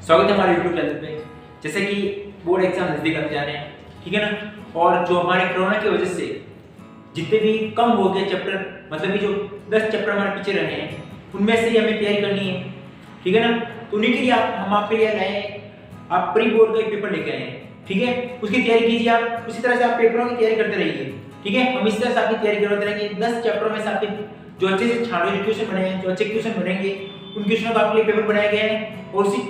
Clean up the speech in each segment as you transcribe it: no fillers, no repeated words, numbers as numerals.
स्वागत है हमारे YouTube चैनल पे। जैसे कि बोर्ड एग्जाम नजदीक आते जा रहे हैं, ठीक है ना, और जो हमारे कोरोना की वजह से जितने भी कम हो गए चैप्टर, मतलब कि जो 10 चैप्टर हमारे पीछे रहे हैं उनमें से ही हमें तैयारी करनी है, ठीक है ना। तो उन्हीं के लिए हम आपके लिए लाए हैं, आप प्री बोर्ड का एक पेपर लेके आए हैं, ठीक है। उसकी तैयारी कीजिए आप, उसी तरह से आप पेपरों की तैयारी करते रहिए, ठीक है। हम इस तरह से आपकी तैयारी करवाते रहेंगे। 10 चैप्टरों में से आपके जो अच्छे से छांटे क्वेश्चन बने हैं, जो अच्छे क्वेश्चन बनेंगे, उन क्वेश्चनों का आपके लिए पेपर बनाया गया है। और उसी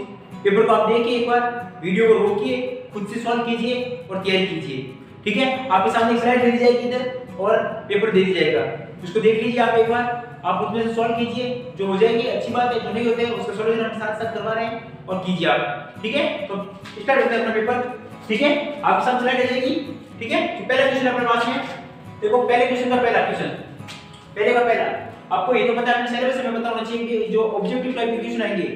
पेपर को आप देखिए, एक बार वीडियो को रोकिए, खुद से सॉल्व कीजिए और तैयारी कीजिए, ठीक है। आपके सामने स्लाइड दे दी जाएगी इधर और पेपर दे दी जाएगा, उसको देख लीजिए आप एक बार, आप उसमें से सॉल्व कीजिए, जो हो जाएगी अच्छी बात है, जो नहीं होते उसका सॉल्यूशन हम साथ साथ करवा रहे हैं और कीजिए आप, ठीक है। तो स्टार्ट करते हैं अपना पेपर, ठीक है। आपके सामने स्लाइड आ जाएगी, ठीक है। तो पहला क्वेश्चन अपने पास में देखो, पहले क्वेश्चन का पहला क्वेश्चन, पहले का पहला आपको ये तो पता है, सिलेबस में पता होना चाहिए कि जो ऑब्जेक्टिव टाइप के क्वेश्चन आएंगे,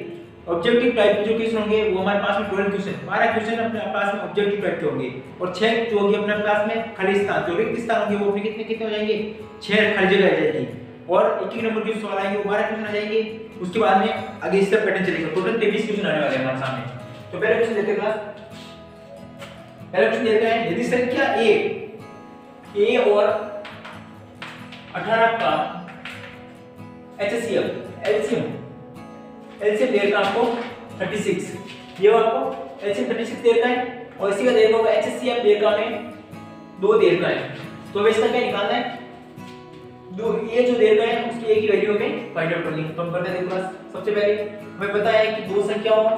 ऑब्जेक्टिव टाइप के जो क्वेश्चन होंगे वो हमारे पास में 12 क्वेश्चन, 12 क्वेश्चन अपने पास में ऑब्जेक्टिव टाइप के होंगे और 6 जो होंगे अपने पास में खाली स्थान, जो रिक्त स्थान होंगे वो अपने कितने कितने हो जाएंगे, 6 खाली जगह आ जाएगी और 1 नंबर के सवाल आएंगे, वो 12 क्वेश्चन आ जाएंगे। उसके बाद में आगे इसका पैटर्न चलेगा, टोटल 23 क्वेश्चन आने वाले हैं हमारे सामने। तो पहले क्वेश्चन देखते हैं क्लास, पहला क्वेश्चन देखते हैं, यदि संख्या a और 18 का HCF एलसीएम देगा आपको 36, ये आपको एलसीएम 36 देगा है और इसी का देगा होगा HCF देगा में 2 देगा है। तो अब इसका क्या निकालना है, दो ये जो देगा है उसकी एक ही वैल्यू हमें फाइंड आउट करनी है। तो हम करते हैं, देखो सबसे पहले हमें पता है कि दो संख्याओं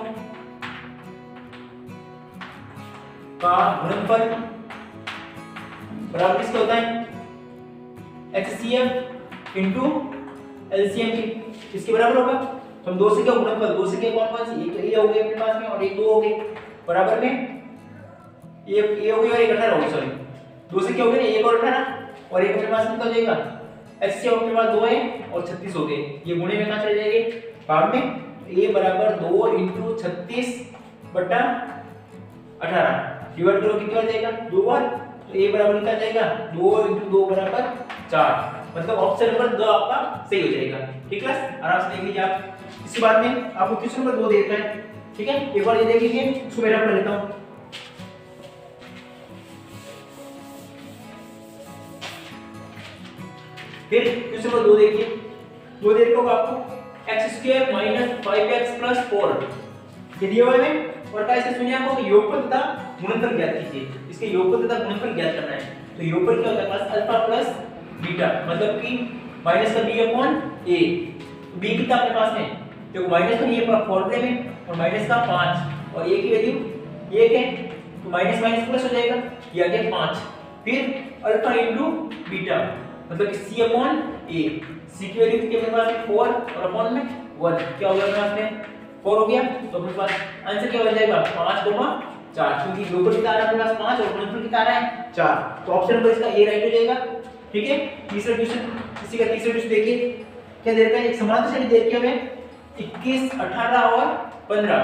का गुणनफल बराबर किसका होता है, HCF इनटू एलसीएम किसके बराबर होगा। तो हम दो संख्या गुणनफल, दो संख्या कौन कौन सी, एक तो ये हो गई अपने पास में और एक 2 हो गई, बराबर में एक ये हो गई और एक 18 हो गई, सॉरी दो संख्या हो गई ना, एक और 18 और एक अपने पास में तो जाएगा HCF अपने पास 2 है और 36 हो गए, ये गुणे में कहां चले जाएंगे भाग में, a बराबर 2 × 36 बटा 18 डिवाइड करो कितना हो जाएगा 2 बार, तो a बराबर कितना जाएगा 2 × 2 बराबर 4, मतलब ऑप्शन नंबर 2 आपका सही हो जाएगा, ठीक है। आराम से देख लीजिए आप। इसी बात में आपको क्वेश्चन नंबर 2 देखना है, ठीक है। एक बार ये देख लीजिए, इसको मेरा पढ़ लेता हूं। फिर क्वेश्चन नंबर 2 देखिए, 2 देखो होगा आपको x² - 5x + 4 ये दिया हुआ है और क्या इससे सुनिए आपको योगफल तथा गुणनफल ज्ञात कीजिए। इसके योगफल तथा गुणनफल ज्ञात करना है। तो योगफल क्या होता है प्लस अल्फा प्लस बीटा, मतलब कि माइनस का b/a, b कितना अपने पास में, देखो माइनस का ये फॉर्मूले में और माइनस का 5 और a की वैल्यू 1 है, तो माइनस माइनस प्लस हो जाएगा, ये आ गया 5। फिर अल्फा इनटू बीटा, मतलब कि c/a, c की वैल्यू कितनी अपने पास में 4 और अपॉन में 1, क्या हो गया अपने पास में 4 हो गया। तो अपने पास आंसर क्या बन जाएगा 5/4, क्योंकि योगफल कितना आ रहा है अपने पास 5 और गुणनफल कितना आ रहा है 4, तो ऑप्शन नंबर इसका ए राइट हो जाएगा, ठीक है। तीसरा क्वेश्चन, इसी का तीसरा क्वेश्चन देखिए क्या दे रखा है, एक समांतर श्रेणी दे रखी है हमें 21, 18 और 15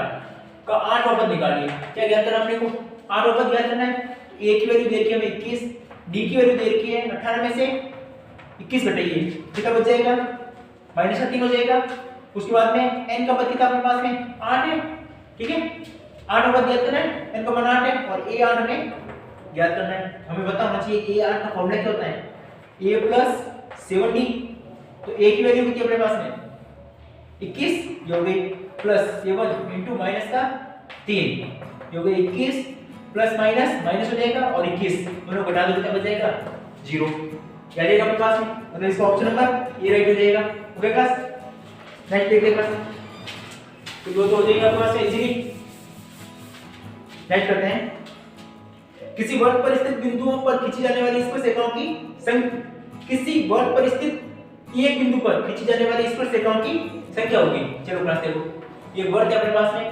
का 8वां पद निकालिए। क्या ज्ञात करना हमने को 8वां पद ज्ञात करना है। a की वैल्यू दे रखी है हमें 21, d की वैल्यू दे रखी है 18 में से 21 घटाइए, कितना बच जाएगा -3 हो जाएगा। उसके बाद में n का पद कितना अपने पास में 8 है, ठीक है। 8वां पद ज्ञात करना है, n का मान 8 है और a 8 हमें ज्ञात करना है। हमें पता होना चाहिए a 8 का फॉर्मूला क्या होता है, a + 7d, तो a की वैल्यू कितनी अपने पास में 21, ये हो गई +7 × माइनस का 3, ये हो गई 21 प्लस माइनस माइनस हो जाएगा और 21 दोनों घटा दो कितना बच जाएगा 0, क्या जाएगा अपने पास में, मतलब इसका ऑप्शन नंबर ए राइट हो जाएगा। ओके क्लास, नेक्स्ट देखते हैं क्लास, तो दो तो हो जाएगा अपने पास इजीली। नेक्स्ट करते हैं, किसी वर्ग पर स्थित बिंदुओं पर खींची जाने वाली स्पर्शरेखाओं की संख्या, किसी वर्ग पर स्थित एक बिंदु पर खींची जाने वाली स्पर्शरेखाओं की संख्या होगी। चलो क्लास देखो, ये वर्ग है अपने पास में,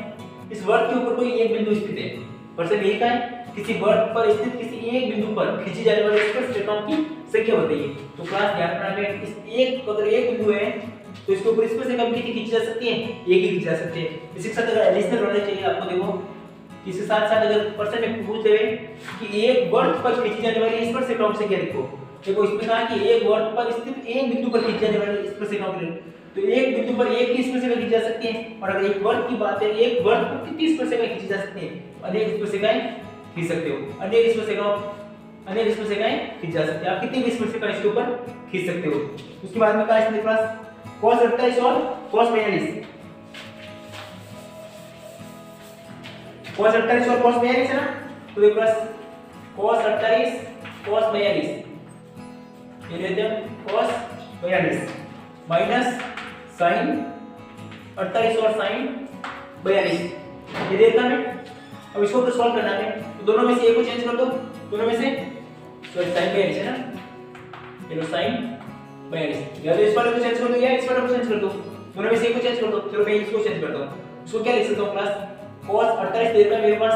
इस वर्ग के ऊपर कोई एक बिंदु स्थित है, प्रश्न यही का है किसी वर्ग पर स्थित किसी एक बिंदु पर खींची जाने वाली स्पर्शरेखाओं की संख्या बताइए। तो क्लास ध्यान रखना है, इस एक अगर एक बिंदु है तो इसके ऊपर स्पर्शरेखा कितनी खींची जा सकती है, एक ही खींची जा सकती है। इसी के साथ अगर एडिशनल होना चाहिए आपको, देखो इसके साथ साथ अगर प्रश्न में पूछ देवे कि एक वर्ग पर खींची जाने वाली स्पर्शरेखाओं की संख्या लिखो, देखो इसमें कहा कि एक वर्ग पर स्थित एक बिंदु पर खींची जाने वाली स्पर्शिकाओं के लिए, तो एक बिंदु पर एक ही स्पर्शिका खींची जा सकती है, और अगर एक वर्ग की बात है, एक वर्ग पर कितनी स्पर्शिकाएं खींची जा सकती हैं? अनेक स्पर्शिकाएं खींच सकते हो, अनेक स्पर्शिकाएं खींच जा सकती है, आप कितनी भी स्पर्शिकाएं इसके ऊपर खींच सकते हो। उसके बाद में कहा है इसके पास cos 48 और cos 42, cos 48 और cos 42 है ना, तो देखो प्लस cos 48 cos 42, ये लेते हैं cos 42 माइनस sin 48 और sin 42, ये देता है। अब इसको तो सॉल्व करना है, तो दोनों में से एक को चेंज कर दो, दोनों में से सॉरी sin 42 है ना, ये लो sin 42, या तो इस वाले को चेंज कर दो या इस वाले को चेंज कर दो, दोनों में से एक को चेंज कर दो। चलो मैं इसको चेंज करता हूं, इसको क्या लिख सकता हूं प्लस cos 48 दे रखा है मेरे पास,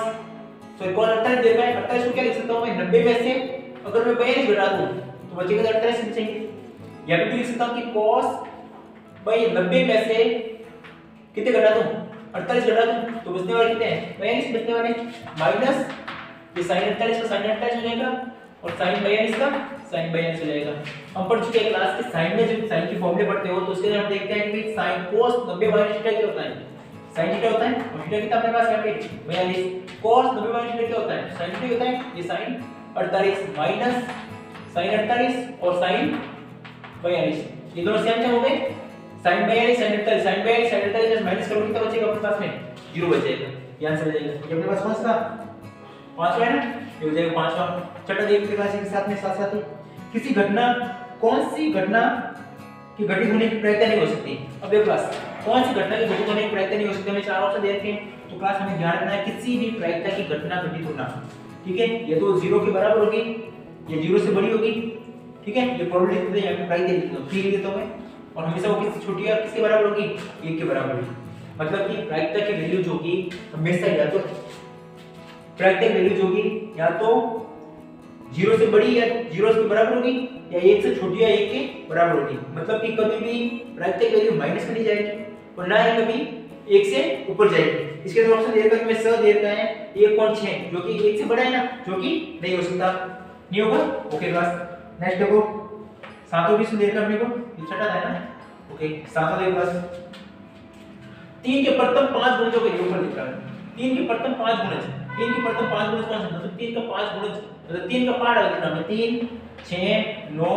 सॉरी cos 48 दे रखा है, 48 को क्या लिख सकता हूं मैं 90 में से अगर मैं 42 घटा दूं तो बचेगा 48 बचेंगे, या फिर लिख सकता हूं कि cos भाई 90 में से कितने घटा दूं 48 घटा दूं तो बचने वाले कितने हैं 42 बचने वाले, माइनस ये sin 48 का sin 48 हो जाएगा और sin 42 का sin 42 हो जाएगा। हम पढ़ चुके हैं क्लास के साइन में, जब साइन के फॉर्मूले पढ़ते हो तो उसके अंदर हम देखते हैं कि sin cos 90 माइनस थीटा क्या होता है, sin थीटा होता है, और थीटा कितना अपने पास यहाँ पे 42, cos 90 माइनस थीटा क्या होता है, sin थीटा होता है, ये sin 48 माइनस sin 48 और sin 42, ये दोनों सेम हो गए, sin 42 sin 48 sin 42 sin 48 minus करोगे कितना बचेगा अपने पास में 0 बचेगा, ये आंसर हो जाएगा। ये अपने पास कौन सा पांचवा है ना, ये हो जाएगा पांचवा। छठा देखिए क्लास के साथ में साथ साथ ही किसी घटना, कौन सी घटना की घटित होने की प्रयत्न नहीं हो सकती। अब देखो क्लास कौन सी घटना की घटित होने की प्रयत्न नहीं हो सकती, हमें चार ऑप्शन दे रखे हैं, तो क्लास हमें ध्यान रखना है किसी भी प्रयत्न की घटना घटित होना, ठीक है, ये तो 0 के बराबर होगी, ये 0 से बड़ी होगी, ठीक है, ये प्रोबेबिलिटी देते हैं, यहाँ पे प्राइस दे देता हूं 3 देता हूं मैं, और हमेशा वो किससे छोटी और किसके बराबर होगी 1 के बराबर होगी, मतलब कि प्रायिकता की वैल्यू जो होगी हमेशा या तो प्रायिकता की वैल्यू जो होगी या तो 0 से बड़ी या 0 के बराबर होगी या 1 से छोटी या 1 के बराबर होगी, मतलब कि कभी भी प्रायिकता की वैल्यू माइनस में नहीं जाएगी और ना ही कभी 1 से ऊपर जाएगी। इसके अंदर ऑप्शन दे रखा है में स दे रखा है 1.6 जो कि 1 से बड़ा है ना, जो कि नहीं हो सकता, नहीं होगा। ओके क्लास नेक्स्ट देखो सातों भी दे रखा है अपने को, ये छठा है ना, ओके सातों देखो क्लास 3 के प्रथम 5 गुणजों का योगफल लिखा है, 3 के प्रथम 5 गुणज, 3 के प्रथम 5 गुणज कौन सा, मतलब 3 का 5 गुणज, मतलब 3 का पार्ट अगर लिखना है 3 6 9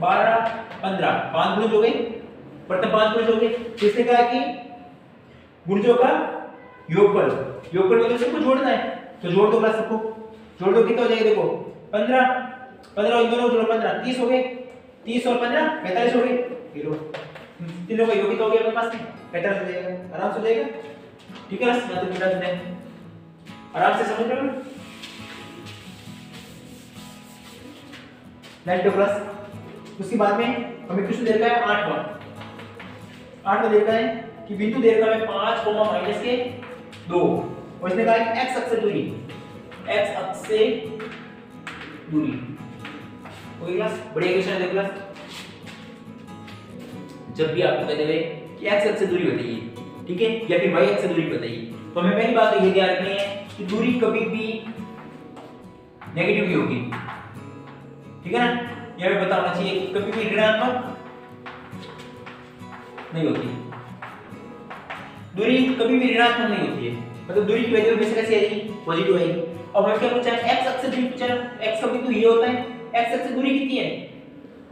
12 15 5 गुणज हो गए, प्रथम 5 गुणज हो गए। किसने कहा कि गुणजों का योगफल, योगफल मतलब सबको जोड़ना है, तो जोड़ दो क्लास सबको, जोड़ दो कितना हो जाएगा देखो 15 15 इन दोनों जोड़ो 15 30 हो गए, 30 और 15 45 हो गए, ये लो तीनों का योग कितना हो गया अपने पास में 45 हो जाएगा, आराम से हो जाएगा, ठीक है ना, मतलब मिला जुला आराम से समझ रहे हो। नेक्स्ट प्लस उसके बाद में हमें क्वेश्चन दे रखा है 8 में दे रखा है कि बिंदु दे रखा है 5 माइनस के 2 और इसने कहा है x अक्ष से दूरी, x अक्ष से दूरी, ओके क्लास बढ़िया क्वेश्चन है। देखो क्लास जब भी आपको कहते हुए कि x अक्ष से दूरी बताइए, ठीक है, या फिर y अक्ष से दूरी बताइए, तो हमें पहली बात तो ये ध्यान रखनी है कि दूरी कभी भी नेगेटिव ही होगी, ठीक है ना, यह भी बताना चाहिए कि कभी भी ऋणात्मक नहीं होती, दूरी कभी भी ऋणात्मक नहीं होती है, मतलब दूरी की वैल्यू हमेशा कैसी आएगी पॉजिटिव आएगी। अब हमें क्या पूछा है x अक्ष से दूरी पूछा है, x का बिंदु ये होता है, x अक्ष से दूरी कितनी है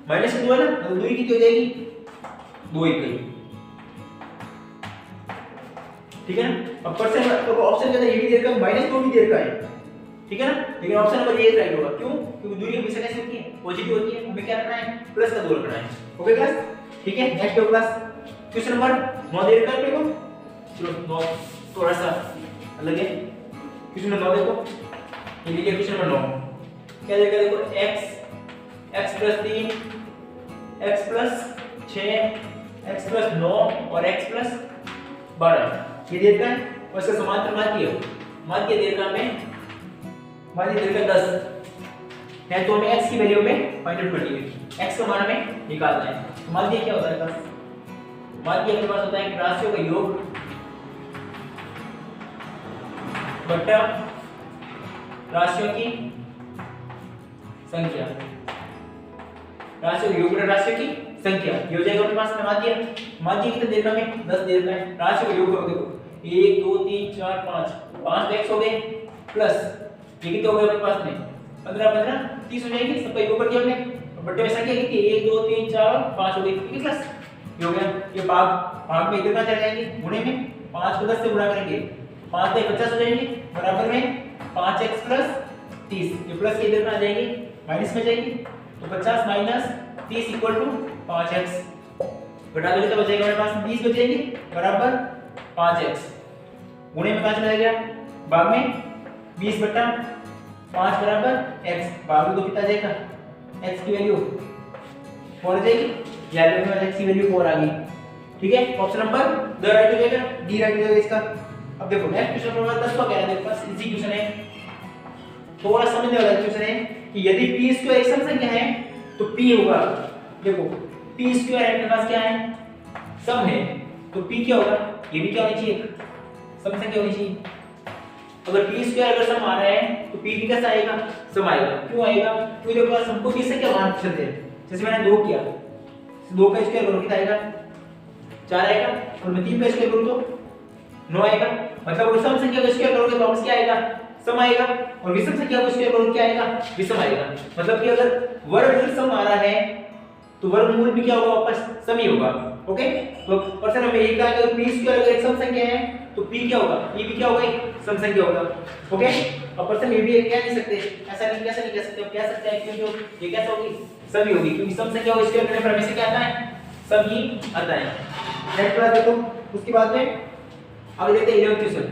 -2 है ना, तो दूरी कितनी हो जाएगी 2 इकाई, ठीक है ना। अब परसेंट तो ऑप्शन के अंदर ये भी दे रखा है -2 भी दे रखा है, ठीक है ना, लेकिन ऑप्शन नंबर ए राइट होगा, क्यों, क्योंकि दूरी हमेशा कैसी होती है पॉजिटिव होती है, हमें क्या रखना है प्लस का 2 रखना है, ओके क्लास, ठीक है। नेक्स्ट क्लास क्वेश्चन नंबर 9 दे रखा है अपने को, चलो 9 थोड़ा सा अलग है, क्वेश्चन नंबर 9 देखो, ये लिखिए क्वेश्चन नंबर 9 क्या देगा देखो x + 3 x + 6 x + 9 और x + 12 ये दे रखा है, और इसका समांतर माध्य दे रखा है, माध्य दे रखा 10 है, तो हमें x की वैल्यू में फाइंड आउट करनी है, x का मान हमें निकालना है। तो माध्य क्या होता है, माध्य अपने पास होता है राशियों का योग बट्टा राशियों की संख्या, राशियों योग बटा राशियों की संख्या, ये हो जाएगा अपने पास में माध्य कितने देर में 10 देर में। राशियों का योग करो, देखो 1 2 3 4 5 x हो गए प्लस ये कितने हो गए अपने पास में 15 15 30 हो जाएगी, सबका योग कर दिया हमने। बटे में संख्या कितनी 1 2 3 4 5 हो गई, ठीक है क्लास, ये हो गया। ये भाग में इधर कहां चले जाएंगे गुणे में, 5 को 10 से गुणा करेंगे 5 से 50 हो जाएंगे, बराबर में 5x प्लस 30, ये प्लस के इधर कहां जाएंगे माइनस में जाएगी, तो 50 माइनस 30 इक्वल टू 5x, घटा दोगे तो बचेगा हमारे पास 20 बचेंगे बराबर 5x, गुणे में कहां चला गया भाग में 20 बटा 5 बराबर x, भाग में तो कितना जाएगा x की वैल्यू 4 आ जाएगी, याद रखना x की वैल्यू 4 आ गई, ठीक है। ऑप्शन नंबर द राइट हो जाएगा, डी राइट हो जाएगा इसका। अब देखो नेक्स्ट क्वेश्चन नंबर 10 का क्या है, देखो बस इजी क्वेश्चन है, थोड़ा समझने वाला क्वेश्चन है कि यदि p स्क्वायर एक सम संख्या है तो p होगा, देखो p स्क्वायर अपने पास क्या है सम है, तो p क्या होगा, ये भी क्या होनी चाहिए सम संख्या होनी चाहिए। अगर p स्क्वायर अगर सम आ रहा है तो p भी कैसा आएगा सम आएगा, क्यों आएगा, क्योंकि देखो हमको किस से क्या मान चलते हैं, जैसे मैंने 2 किया, 2 का स्क्वायर करो कितना आएगा 4 आएगा, और मैं 3 का स्क्वायर करूं तो 9 आएगा, मतलब अगर सम संख्या का स्क्वायर करोगे तो वापस क्या आएगा सम आएगा, और विषम संख्या का स्क्वायर करोगे क्या आएगा विषम आएगा। मतलब कि अगर वर्ग सम आ रहा है तो वर्गमूल भी क्या होगा वापस सम ही होगा, ओके। तो पर्सन हमें ये कहा कि अगर p स्क्वायर अगर एक सम संख्या है तो p क्या होगा, p भी क्या होगा एक सम संख्या होगा, ओके। और पर्सन ये भी कह नहीं सकते, ऐसा नहीं कैसे नहीं कह सकते, कह सकते हैं कि जो ये कैसा होगी सम ही होगी, क्योंकि सम संख्या को स्क्वायर करने पर हमेशा क्या आता है सम ही आता है। नेक्स्ट क्लास देखो, उसके बाद में आगे देखते हैं 11th question,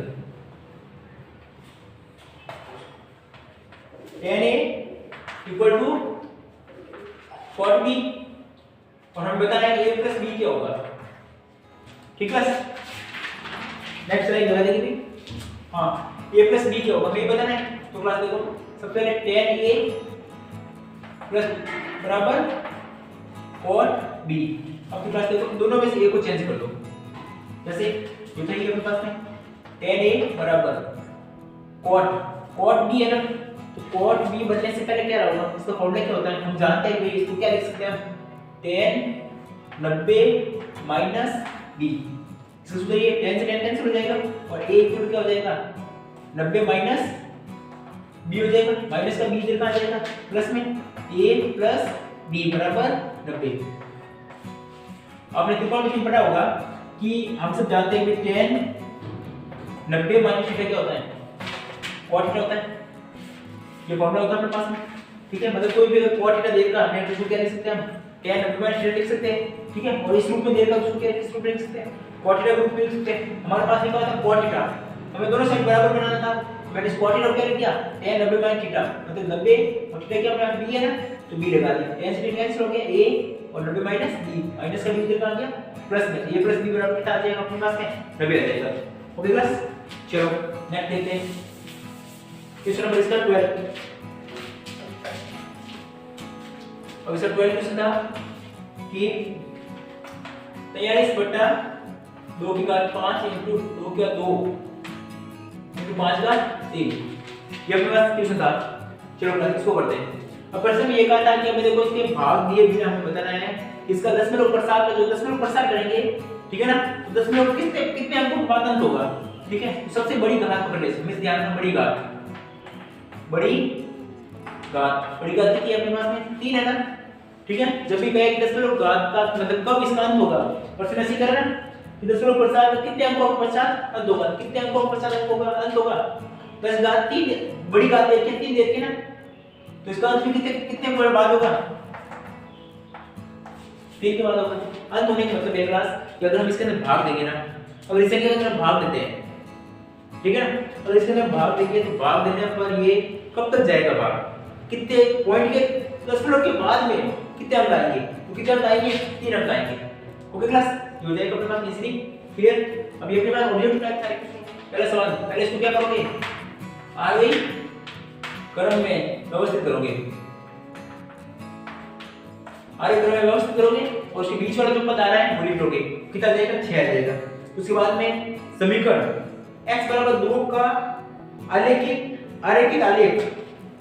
tan a equal to cot b, और हमें बताना है a प्लस b क्या होगा, ठीक है। नेक्स्ट लाइन बता देंगे, हाँ a प्लस b क्या होगा हमें बताना है। तो क्लास देखो सबसे पहले tan a प्लस बराबर cot b, अब क्लास देखो दोनों में से a को चेंज कर दो, जैसे ये चाहिए अपने पास में tan a बराबर cot b है ना, तो cot b बदलने से पहले क्या होगा, इसका फॉर्मूला क्या होता है हम जानते हैं, भाई इसको क्या लिख सकते हैं tan 90 माइनस b, इसको सुधरिए tan से tan कैंसिल हो जाएगा और a इक्वल क्या हो जाएगा 90 माइनस b हो जाएगा, माइनस का b इधर कहां जाएगा प्लस में a प्लस b बराबर 90। आपने त्रिकोणमिति पढ़ा होगा कि हम सब जानते हैं कि tan 90 माइनस थीटा क्या होता है cot थीटा होता है, ये फॉर्मूला होता है अपने पास में, ठीक है। मतलब कोई भी अगर cot थीटा देगा हमने तो इसको क्या लिख सकते हैं हम tan 90 माइनस थीटा लिख सकते हैं, ठीक है। और इस रूप में देगा उसको क्या इस रूप में लिख सकते हैं cot थीटा रूप में लिख सकते हैं। हमारे पास लिखा था cot थीटा, हमें दोनों साइड बराबर बनाना था, मैंने इस cot थीटा को क्या लिख दिया tan 90 माइनस थीटा, मतलब 90 और थीटा क्या अपने b है ना, तो b लगा दिया, tan से कैंसिल हो गया a और 90 माइनस b, माइनस का b इधर कहां गया प्लस में, a प्लस b बराबर कितना आ जाएगा अपने पास में 90 आ जाएगा, ओके क्लास। चलो नेक्स्ट देखते हैं क्वेश्चन नंबर इसका 12। अब इसका 12 क्वेश्चन था कि 43 बटा 2 की घात 5 इंटू 2 का 2 इंटू 5 का 3, ये अपने पास क्वेश्चन था। चलो क्लास इसको करते हैं। अब प्रश्न में ये कहा था कि हमें देखो इसके भाग दिए बिना हमें बताना है इसका 10% का जो 10% करेंगे, ठीक है ना, तो 10% कितने कितने अंकों के बाद अंत होगा, ठीक है। तो सबसे बड़ी घात पकड़ ले, मिस ध्यान रखना बड़ी घात कितनी है अपने पास में 3 है ना, ठीक है। जब भी कहे 10% घात का मतलब कब इसका अंत होगा, प्रश्न ऐसे कर रहा है कि 10% कितने अंकों के पश्चात अंत होगा, कितने अंकों के पश्चात अंत होगा 10 घात 3 बड़ी घात देख के 3 देख के ना, तो इसका अंत कितने कितने बाद होगा 3 के बाद होगा। अंत होने का मतलब है क्लास कि अगर हम इसके अंदर भाग देंगे ना, अगर इसके अंदर भाग देते हैं, ठीक है ना, अगर इसके अंदर भाग देंगे तो भाग देने पर ये कब तक जाएगा भाग, कितने पॉइंट के 10% के बाद में कितने अंक आएंगे, तो कितने अंक आएंगे 3 अंक आएंगे, ओके क्लास। ये हो जाएगा अपने पास इजीली क्लियर। अभी अपने पास ऑब्जेक्ट टाइप था, पहला सवाल पहले इसको क्या करोगे आगे क्रम में व्यवस्थित करोगे, आगे क्रम में व्यवस्थित करोगे और उसके बीच वाला जो पद आ रहा है वो लिख लोगे, कितना जाएगा 6 आ जाएगा। उसके बाद में समीकरण x बराबर 2 का आरेखित आलेख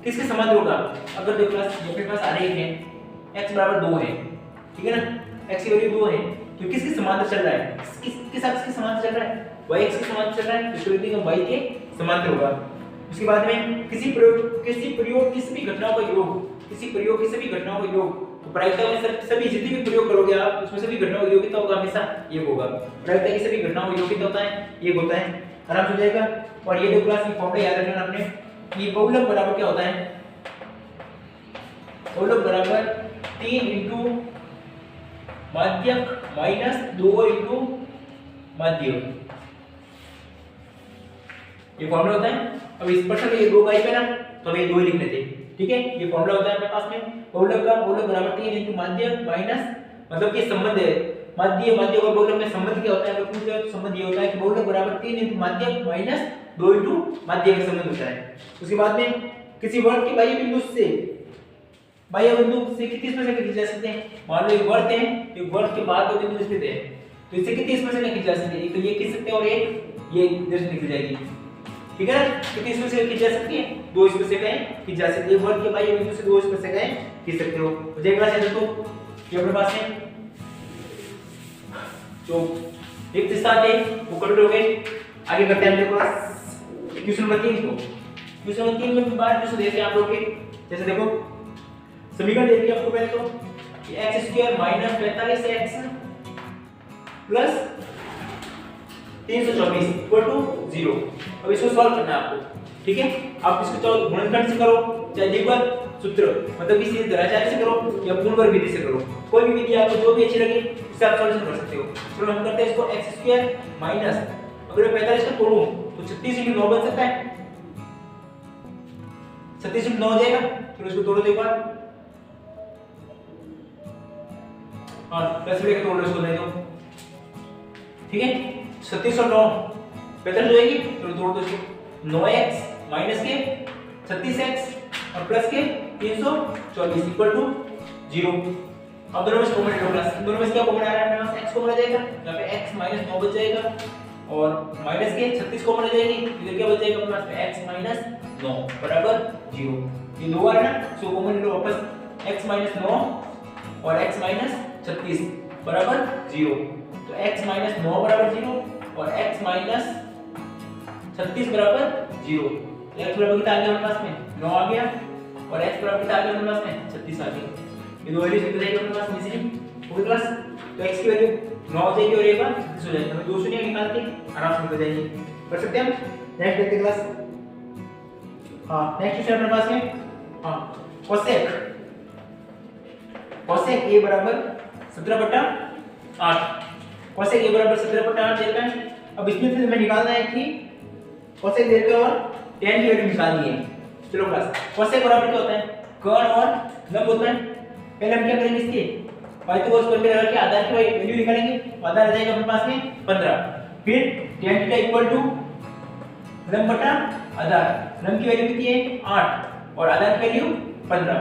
किसके समांतर होगा, अगर देखो क्लास अपने पास आरेख है x बराबर 2 है, ठीक है ना, x की वैल्यू 2 है, तो किसके समांतर चल रहा है, किस अक्ष के समांतर चल रहा है, y अक्ष के समांतर चल रहा है, तो इसको लिखेंगे y के समांतर होगा। उसके बाद में किसी प्रयोग की सभी घटनाओं का योग, किसी प्रयोग की सभी घटनाओं का योग, तो प्रायिकता में सभी जितने भी प्रयोग करोगे आप उसमें सभी घटनाओं का योग कितना होगा, हमेशा 1 होगा। प्रायिकता की सभी घटनाओं का योग कितना होता है, 1 होता है, आराम से हो जाएगा। और ये दो क्लास की फॉर्मूला याद रखना आपने, ये बहुलक बराबर क्या होता है, बहुलक बराबर 3 इंटू माध्यक माइनस 2 इंटू माध्यक, ये फॉर्मूला होता है। अब इस प्रश्न में ये 2 गाइड पे ना, तो हमें 2 ही लिखने थे, ठीक है, ये फॉर्मूला होता है अपने पास में, बहुलक का बहुलक बराबर 3 इंटू माध्यक माइनस, मतलब कि संबंध है माध्य और बहुलक में संबंध क्या होता है, अगर पूछ रहे हो तो संबंध ये होता है कि बहुलक बराबर 3 इंटू माध्यक माइनस 2 इंटू माध्यक का संबंध होता है। उसके बाद में किसी वर्ग के बाह्य बिंदु से कितनी स्पर्शरेखा खींची जा सकते हैं, मान लो एक वर्ग है, एक वर्ग के बाद 2 बिंदु स्थित है, तो इससे कितनी स्पर्शरेखा खींची जा सकती है, एक तो ये खींच सकते हैं और एक ये इधर से निकल जाएगी, ठीक है ना, कितनी स्पर्शरेखा खींची जा सकती है, 2 स्पर्शरेखाएं खींची जा सकती है, वर्ग के बाह्य बिंदु से 2 स्पर्शरेखाएं खींच सकते हो। हो जाएगा चलो, तो ये अपने पास है जो एक के साथ है वो कंप्लीट हो गए। आगे करते हैं देखो क्वेश्चन नंबर 3 को, क्वेश्चन नंबर 3 में बार क्वेश्चन देते हैं आप लोग के, जैसे देखो समीकरण दे दिया आपको पहले तो x² minus 45x plus 324 equal to 0। अब इसको सॉल्व करना है आपको, ठीक है, आप इसको चाहे गुणनखंड से करो चाहे द्विपद सूत्र मतलब कि सीधे दराचार्य से करो या पूर्ण वर्ग विधि से करो, कोई भी विधि आपको जो भी अच्छी लगे उससे आप सॉल्यूशन कर सकते हो। चलो हम करते हैं इसको x² माइनस, अगर मैं 45 का तोड़ूं तो 36 इंटू 9 बन सकता है, 36 इंटू 9 हो जाएगा, फिर इसको तोड़ो एक बार, और 10 का तोड़ लो इसको, नहीं तो ठीक है, 36 और 9 45 हो जाएगी, तो तोड़ दो इसको, 9x माइनस के 36x और प्लस के 324 इक्वल टू 0। अब दोनों में कॉमन ले लो प्लस, दोनों में क्या कॉमन आ रहा है अपने पास, x कॉमन आ जाएगा, यहाँ पे x माइनस 9 बच जाएगा और माइनस के 36 कॉमन आ जाएगी, इधर क्या बच जाएगा अपने पास में x माइनस 9 बराबर 0। ये दो आ रहा है ना, सो कॉमन ले लो वापस, x माइनस 9 और x माइनस 36 बराबर 0, तो x माइनस 9 बराबर 0 और x माइनस 36 बराबर 0। x बराबर कितना आ गया हमारे पास में 9 आ गया और x बराबर कितना आ गया हमारे पास में 36 आ गया, ये दो वैल्यू निकल जाएगी हमारे पास में इजीली, ओके क्लास। तो x की वैल्यू 9 हो जाएगी और एक बार 36 हो जाएगी, हमें दो शून्य निकाल के आराम से निकल जाएगी, कर सकते हैं हम। नेक्स्ट देखते हैं क्लास, हां नेक्स्ट क्वेश्चन अपने पास में, हां cosec a बराबर 17/8, cosec a बराबर 17/8 देता है। अब इसमें से हमें निकालना है कि cosec देकर और tan की वैल्यू निकालनी है। चलो क्लास, cosec बराबर क्या होता है, कर्ण और लंब होता है। पहले हम क्या करेंगे, इसके पाइथागोरस पर लगा के आधार की वैल्यू निकालेंगे, आधार आ जाएगा अपने पास में 15, फिर tan थीटा इक्वल टू लंब बटा आधार, लंब की वैल्यू कितनी है 8 और आधार की वैल्यू 15,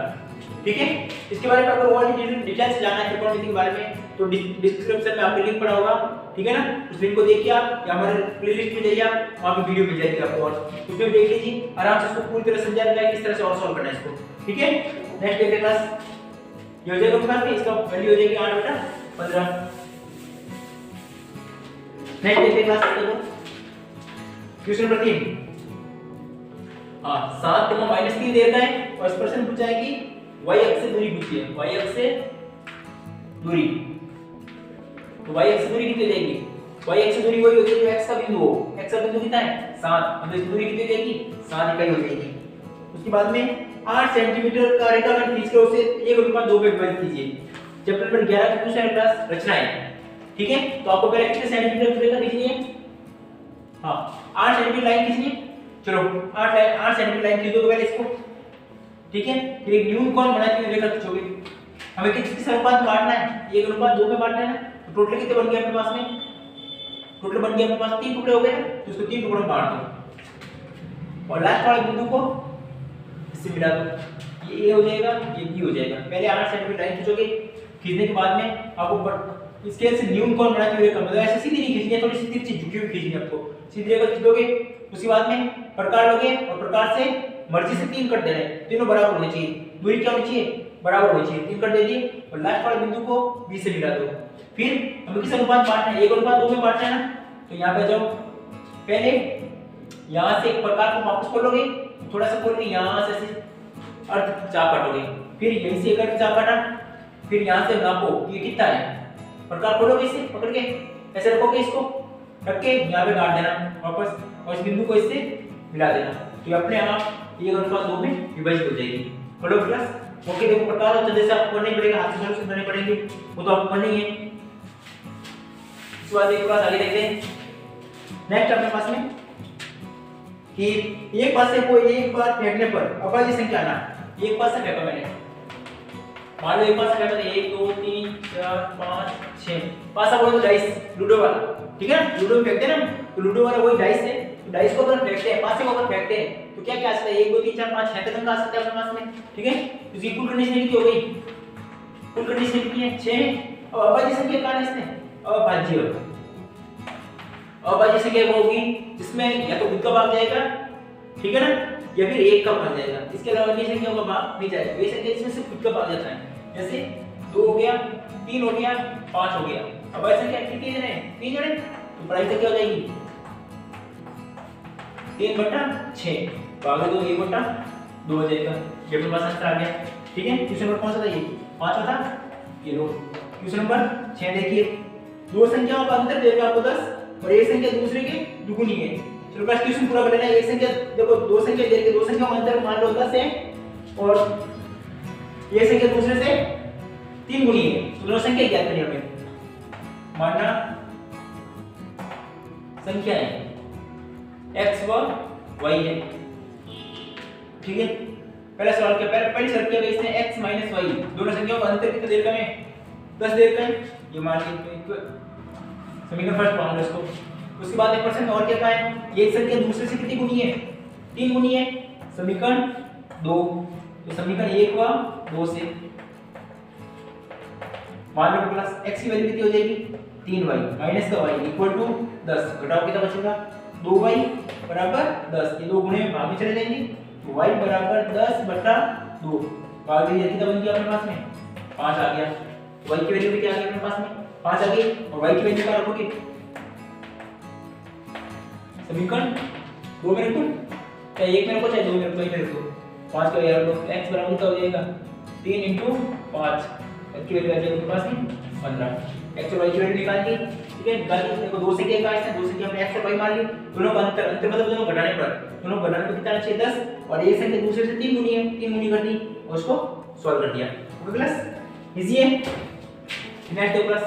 ठीक है। इसके बारे में अगर और डिटेल्स जानना है त्रिकोणमिति के बारे में तो डिस्क्रिप्शन में आपको लिंक पड़ा होगा, ठीक है ना, उस लिंक को देखिए आप या हमारे प्लेलिस्ट में जाइए आप, वहां पे वीडियो मिल जाएगी आपको, और उसमें देख लीजिए आराम से, इसको पूरी तरह समझा दिया है किस तरह से और सॉल्व करना है इसको, ठीक है। नेक्स्ट देखते हैं क्लास, ये हो जाएगा क्लास में, इसका वैल्यू हो जाएगी 8/15। नेक्स्ट देखते हैं क्लास, देखो क्वेश्चन नंबर 3, हां 7 -3 देता है और इस प्रश्न पूछा है कि y अक्ष से दूरी पूछी है, y अक्ष से दूरी, तो y अक्ष से दूरी कितनी देगी, y अक्ष से दूरी वही होती है जो x का बिंदु हो, x का बिंदु कितना है 7, मतलब इस दूरी कितनी देगी 7 इकाई हो जाएगी। उसके बाद में 8 सेंटीमीटर का रेखाखंड खींचकर उसे 1/2 में विभाजित कीजिए। चैप्टर नंबर 11 का क्वेश्चन है क्लास रचनाएं, ठीक है। तो आपको पहले कितने सेंटीमीटर की रेखा खींचनी है, हां 8 सेंटीमीटर लाइन खींचनी है। चलो 8 सेंटीमीटर लाइन खींच दो पहले इसको, ठीक है। फिर एक न्यून कोण बनाते हुए रेखा खींचोगे, हमें किस अनुपात में बांटना है, 1/2 में बांटना है ना, तो टोटल कितने बन गए अपने पास में, टोटल बन गया अपने पास 3 टुकड़े हो गए, तो इसको 3 टुकड़ों में बांट दो और लास्ट वाले बिंदु को इससे मिला दो, ये ए हो जाएगा ये बी हो जाएगा। पहले 8 सेंटीमीटर लाइन खींचोगे, खींचने के बाद में आपको स्केल से न्यून कोण बनाते हुए रेखा, मतलब ऐसे सीधी नहीं खींचनी है, थोड़ी सी तिरछी झुकी हुई खींचनी है आपको, सीधी रेखा खींच दोगे। उसके बाद में प्रकार लोगे और प्रकार से मर्जी से 3 कट देना है, तीनों बराबर होने चाहिए, दूरी क्या होनी चाहिए बराबर होनी चाहिए, 3 कर दे दिए और लास्ट वाले बिंदु को बी से मिला दो। फिर हमें किस अनुपात बांटना है, 1:2 में बांटना है ना, तो यहाँ पे जाओ, पहले यहाँ से एक प्रकार को वापस खोलोगे, थोड़ा सा खोल के यहाँ से अर्ध चाप काटोगे, फिर यहीं से एक अर्ध चाप काटा, फिर यहाँ से नापो ये कितना है, प्रकार खोलोगे इसे पकड़ के, ऐसे रखोगे, इसको रख के यहाँ पे काट देना वापस और इस बिंदु को इससे मिला देना, तो ये अपने आप 1:2 में विभाजित हो जाएगी। खोलो प्लस ओके, देखो प्रकार और जैसे आपको करना ही पड़ेगा, हाथ से सॉल्यूशन करने पड़ेंगे, वो तो आपको करना ही है। इसके बाद एक बात आगे देखते हैं, नेक्स्ट अपने पास में कि एक पास से कोई एक बार फेंकने पर अभाज्य संख्या आना, एक पास से फेंका मैंने, मान लो एक पास से फेंका, 1 2 3 4 5 6 पासा बोलो तो डाइस लूडो वाला, ठीक है ना, लूडो में फेंकते हैं ना, तो लूडो वाला वही डाइस है, तो डाइस को अगर फेंकते हैं, पासे को अगर फेंकते हैं तो क्या क्या आ सकता है, 1 2 3 4 5 6 तक अंक आ सकते हैं अपने पास में, ठीक है। तो इसकी कुल कंडीशन कितनी हो गई, कुल कंडीशन कितनी है 6 है। अब अभाज्य संख्या कहां है इसमें, अभाज्य संख्या वो होगी जिसमें या तो खुद का भाग जाएगा, ठीक है ना, या फिर एक का भाग जाएगा, इसके अलावा अन्य संख्याओं का भाग नहीं जाएगा। ये संख्या इसमें से खुद का भाग जाता है, जैसे 2 हो गया, 3 हो गया, 5 हो गया। अब ऐसा क्या कितने जने हैं, 3 जने, तो पढ़ाई से क्या हो जाएगी 3/6 भाग दो 1/2 हो जाएगा। ये अपने पास आंसर आ गया, ठीक है। क्वेश्चन नंबर कौन सा था, ये 5 था, ये लो। क्वेश्चन नंबर 6 देखिए, दो संख्याओं का अंतर देगा आपको 10 और एक संख्या दूसरे के दुगुनी है। चलो क्लास क्वेश्चन पूरा कर लेना है। एक संख्या देखो, दो संख्या दे के दो संख्याओं का अंतर मान लो 10 है और ये संख्या दूसरे से 3 गुनी है, तो दोनों संख्या ज्ञात करनी है हमें। मानना संख्या है x व y है, ठीक है। पहला सवाल क्या, पहली शर्त क्या है, इसने x माइनस y दोनों संख्याओं का अंतर कितना देर का है, 10 देर का है, ये मान लीजिए समीकरण फर्स्ट मान लो इसको। उसके बाद एक प्रश्न और क्या कहा है, ये संख्या दूसरे से कितनी गुनी है, 3 गुनी है, समीकरण 2, तो समीकरण 1 व 2 से मान लो प्लस x की वैल्यू कितनी हो जाएगी 3y माइनस का y इक्वल टू 10, घटाओ कितना बचेगा 2y बराबर 10, ये दो गुणे में भाग में चले जाएंगे, तो y बराबर 10/2 भाग दीजिए, कितना बन गया अपने पास में 5 आ गया। y की वैल्यू क्या आ गई अपने पास में 5 आ गई, और y की वैल्यू क्या रखोगे समीकरण 2 में रखो, चाहे 1 में रखो चाहे 2 में रखो, इधर रखो 5 का यार लो, x बराबर क्या हो जाएगा 3 × 5, x की वैल्यू आ जाएगी अपने पास में 15। x और y की वैल्यू निकाल दी, ठीक है। निकाल दी, देखो 2 से क्या का है, 2 से क्या हमने x और y मान ली, दोनों का अंतर, अंतर मतलब दोनों घटाने पर, दोनों घटाने पर कितना चाहिए 10, और एक संख्या दूसरे से 3 गुनी है, 3 गुनी कर दी और उसको सॉल्व कर दिया। ओके प्लस इजी है। नेक्स्ट दो प्लस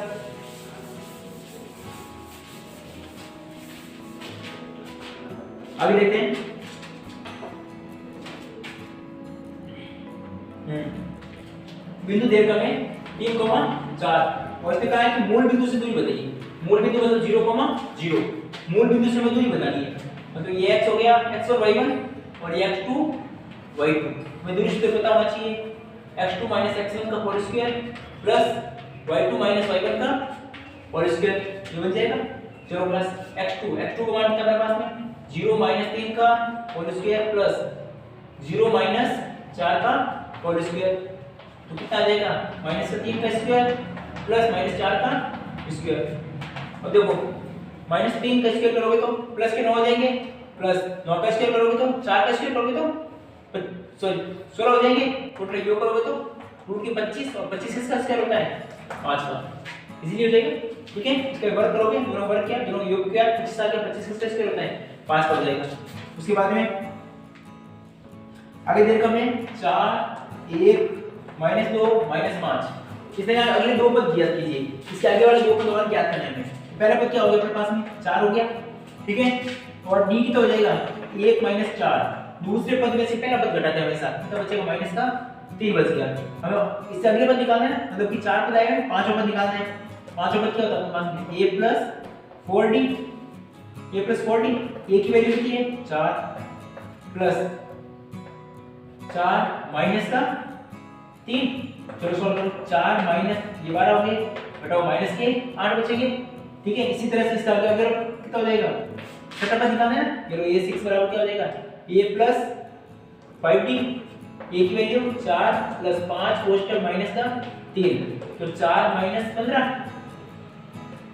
अभी देखते हैं, बिंदु दीर्घ में 3,4 और इसने कहा है कि मूल बिंदु से दूरी बताइए। मूल बिंदु मतलब 0,0, मूल बिंदु से हमें दूरी बतानी है, मतलब ये x हो गया, x और y1 और ये x2 y2, हमें दूरी सूत्र पता होना चाहिए, x2 - x1 का whole square plus y2 - y1 का होल स्क्वायर, ये बन जाएगा। चलो प्लस x2 का मान कितना है पास में 0 - 3 का होल स्क्वायर प्लस 0 - 4 का होल स्क्वायर, तो कितना आ जाएगा -3 का स्क्वायर प्लस -4 का स्क्वायर। अब देखो -3 का स्क्वायर करोगे तो प्लस के 9 हो जाएंगे, प्लस 9 का स्क्वायर करोगे तो 4 का स्क्वायर करोगे तो सॉरी 16 हो जाएंगे, टोटल योग करोगे तो रूट के 25 और 25 किसका स्क्वायर होता है 5 का, इजीली हो जाएगा, ठीक है। इसका वर्ग करोगे, दोनों वर्ग किया, दोनों योग किया, 25 आ गया, 25 किसका स्क्वायर होता है 5 का हो जाएगा। उसके बाद में आगे देखो हमें 4 1 -2 -5, इसने अगले दो पद ज्ञात कीजिए, इसके आगे वाले दो पद और ज्ञात करने हैं। पहला पद क्या हो गया अपने पास में 4 हो गया, ठीक है, और d कितना हो जाएगा 1 - 4, दूसरे पद में से पहला पद घटाते हैं हमेशा, कितना बचेगा -3 बच गया। हमें इससे अगले पद निकालना है, मतलब कि 4 पद आएगा, पांचवां पद निकालना है। पांचवां पद क्या होता है अपने पास में a + 4d, a + 4d, a की वैल्यू कितनी है 4 प्लस 4 माइनस का 3, चलो सॉल्व करो, 4 माइनस ये 12 हो गए, घटाओ माइनस के 8 बचेंगे, ठीक है। इसी तरह से इसका अगर कितना हो जाएगा छठा पद निकालना है ना, चलो ये 6 बराबर क्या हो जाएगा a + 5d a की वैल्यू 4 प्लस 5 कोष्टक माइनस का 3, तो 4 माइनस 15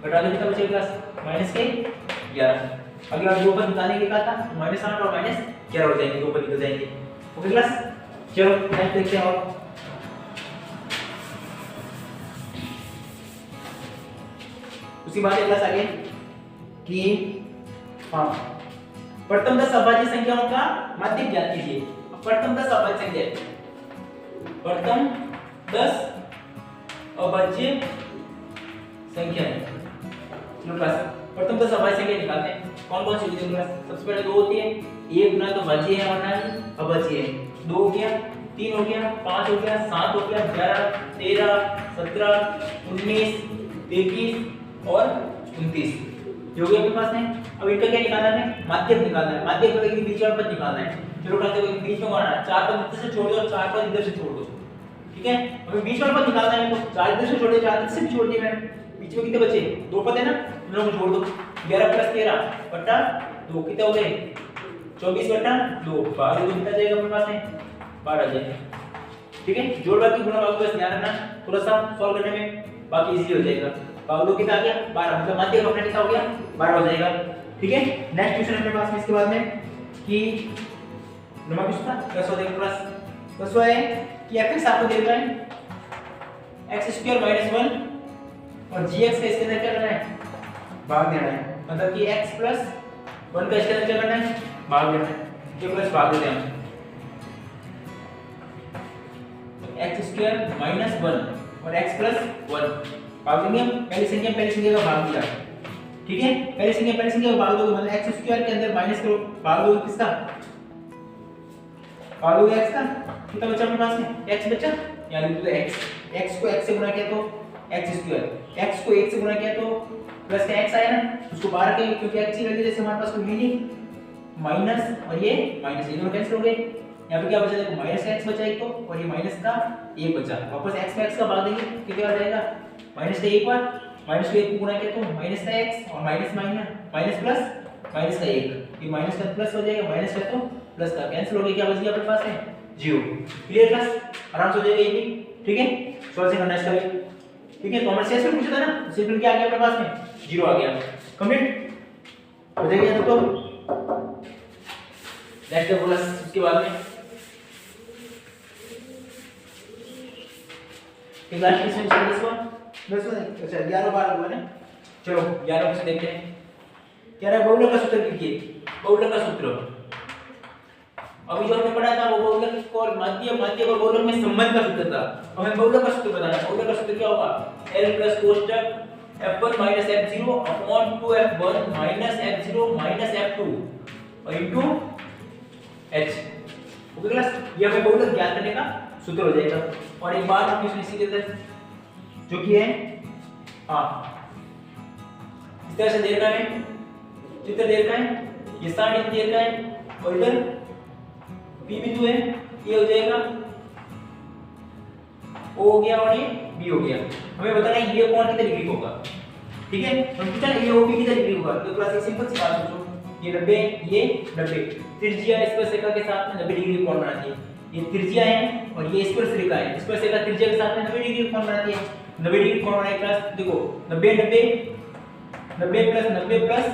घटा दो, कितना बचेगा क्लास माइनस के 11। अगली बार दो पद निकालने के कहा था, माइनस 8 और माइनस 11 हो जाएंगे, दो पद निकल जाएंगे। ओके क्लास, चलो नेक्स्ट देखते हैं। और उसी बात है क्लास आगे कि हाँ प्रथम 10 अभाज्य संख्याओं का माध्य ज्ञात कीजिए। प्रथम 10 अभाज्य संख्या, प्रथम 10 अभाज्य संख्या। चलो क्लास प्रथम 10 अभाज्य संख्या निकालते हैं। कौन कौन सी होती है क्लास? सबसे पहले दो होती है, एक गुना तो भाज्य है और ना अभाज्य है। 2 हो गया, 3 हो गया, 5 हो गया, 7 हो गया, 11, 13, 17, 19, 23 और 29 जो भी आपके पास है। अब इनका क्या निकालना है? माध्यक निकालना है। माध्यक मतलब कि बीच वाला पद निकालना है। चलो कहते हैं बीच में कौन है? 4 पद इधर से छोड़ दो और 4 पद इधर से छोड़ दो, ठीक है। अब बीच वाला पद निकालना है, तो 4 इधर से छोड़ दो, 4 इधर से भी छोड़ दिए मैंने। बीच में कितने बचे? 2 पद है ना, इन लोगों को छोड़ दो। 11 प्लस 13 बटा 2 कितने हो गए? 24 बटा 2, बाकी तो कितना जाएगा अपने पास में? 12 आ जाएगा, ठीक है। जोड़ भाग की गुणा भाग को बस ध्यान रखना, थोड़ा सा सॉल्व करने में बाकी इजी हो जाएगा। भाग दो कितना आ गया? 12, मतलब माध्य का अपना कितना हो गया? 12 हो जाएगा, ठीक है। नेक्स्ट क्वेश्चन अपने पास में इसके बाद में कि नंबर कितना था? 10 हो जाएगा प्लस 10 है कि fx आपको दे रखा है x² - 1 और gx का इसके अंदर क्या करना है? भाग देना है, मतलब कि x + 1 का इसके अंदर क्या करना है? भाग देना है। ये प्लस भाग देते हैं हम, x² - 1 और x + 1 भाग देंगे हम। पहली संख्या का भाग दिया, ठीक है। पहली संख्या का भाग दोगे, मतलब x² के अंदर माइनस करो, भाग दोगे किसका? भाग दोगे x का। कितना बचा अपने पास में? x बचा, यहाँ लिख दो x को x से गुणा किया तो x², x को 1 से गुणा किया तो प्लस का x आया ना, उसको बाहर के, क्योंकि x की वैल्यू जैसे हमारे पास कोई नहीं, माइनस और ये माइनस, ये दोनों कैंसिल हो गए। यहाँ पे क्या बचा? देखो माइनस का x बचा एक तो, और ये माइनस का 1 बचा। वापस x का x का भाग देंगे, कितना आ जाएगा? माइनस का 1 बार, माइनस का 1 को गुणा किया तो माइनस का x और माइनस प्लस माइनस का 1, ये माइनस का प्लस हो जाएगा, माइनस का तो प्लस का कैंसिल हो गया, क्या बच गया अपने पास में? 0। Clear class? आराम से हो जाएगा ये भी, ठीक है। सॉल्व से करना इसका भी, ठीक है। तो हमारे शेष में पूछा था ना, सिंपल क्या आ गया अपने पास में? 0 आ गया, कंप्लीट हो जाएगा। तो नेक्स्ट बोला उसके बाद में क्लास किसमें चल रहा है? 10 में, अच्छा 11 12 हुआ ना। चलो 11 से देखते हैं क्या रहा। बहुलक का सूत्र लिखिए। बहुलक का सूत्र अभी जो हमने पढ़ा था वो बहुलक और माध्य और बहुलक में संबंध का सूत्र था। हमें बहुलक का सूत्र बताना है। बहुलक का सूत्र क्या होगा? L प्लस कोष्टक f1 minus f0 upon 2f1 minus f0 minus f2 और इनटू h। ओके क्लास, ये हमें बहुलक ज्ञात करने का सूत्र हो जाएगा। और एक बार हम क्वेश्चन इसी के जो कि है इस तरह से दे रखा है, चित्र दे रखा है, ये 60 दे रखा है और इधर P बिंदु है, ये हो जाएगा O हो गया और ये B हो गया। हमें बताना है ये कौन कितने डिग्री होगा, ठीक है। हम पूछा ये OP कितने डिग्री होगा, तो क्लास एक सिंपल सी बात सोचो, ये 90 ये 90, त्रिज्या स्पर्शरेखा के साथ में 90 डिग्री कोण बनाती है। ये त्रिज्या है और ये स्पर्शरेखा है, स्पर्शरेखा त्रिज्या के साथ में 90 डिग्री कोण बनाती है। 90 डिग्री कोण बनाए क्लास, देखो 90 प्लस 90 प्लस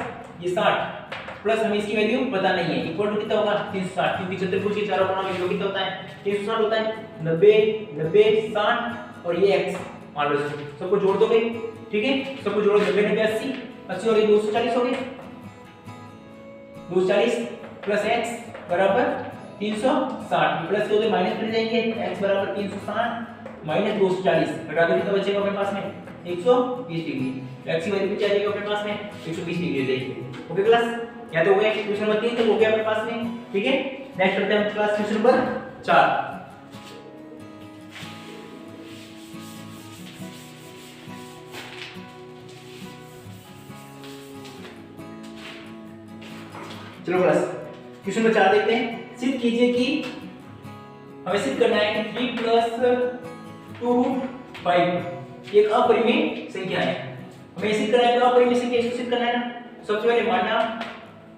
ये 60 प्लस हमें इसकी वैल्यू पता नहीं है, इक्वल टू कितना होगा? 360, क्योंकि चतुर्भुज के चारों कोणों में कितना होता है? 360 होता है। 90 90 60 और ये x मान लो, सबको जोड़ दोगे, ठीक है। सबको जोड़ो, 90 90 80 80 और ये 240 हो गए। 240 प्लस x बराबर 360, प्लस के माइनस कर जाएंगे, x बराबर 360 माइनस 240 घटा दो, कितना बचेगा अपने पास में? 120 डिग्री। x की वैल्यू क्या आएगी अपने पास में? 120 डिग्री जाएगी। ओके क्लास, या तो हो गया क्वेश्चन नंबर 3 तक हो गया अपने पास में, ठीक है। नेक्स्ट करते हैं क्लास क्वेश्चन नंबर 4। चलो क्लास क्वेश्चन नंबर 4 देखते हैं। सिद्ध कीजिए कि हमें सिद्ध करना है कि 3 + 2√5 एक अपरिमेय संख्या है। हमें सिद्ध करना है कि अपरिमेय संख्या इसको सिद्ध करना है ना। सबसे पहले मानना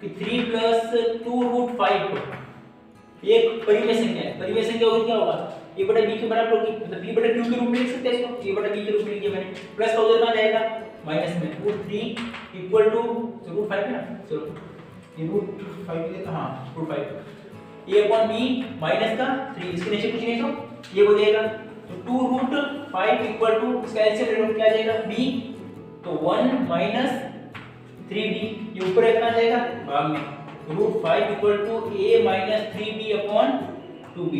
कि 3 + 2√5 एक परिमेय संख्या है, परिमेय संख्या होगी क्या होगा, a बटा b के बराबर होगी, मतलब b बटा q के रूप में लिख सकते हैं इसको, a बटा b के रूप में लिखिए मैंने, प्लस का उधर कहां जाएगा माइनस में, √3 इक्वल टू √5 है ना, चलो ये √5 लेता, हां √5 a अपॉन b माइनस का 3, इसके नीचे कुछ नहीं तो ये हो जाएगा, तो 2√5 इक्वल टू इसका एलसीएम ले लो क्या आ जाएगा b, तो 1 माइनस 3b, ये ऊपर कितना जाएगा भाग में, √5 equal to a minus 3b upon 2b,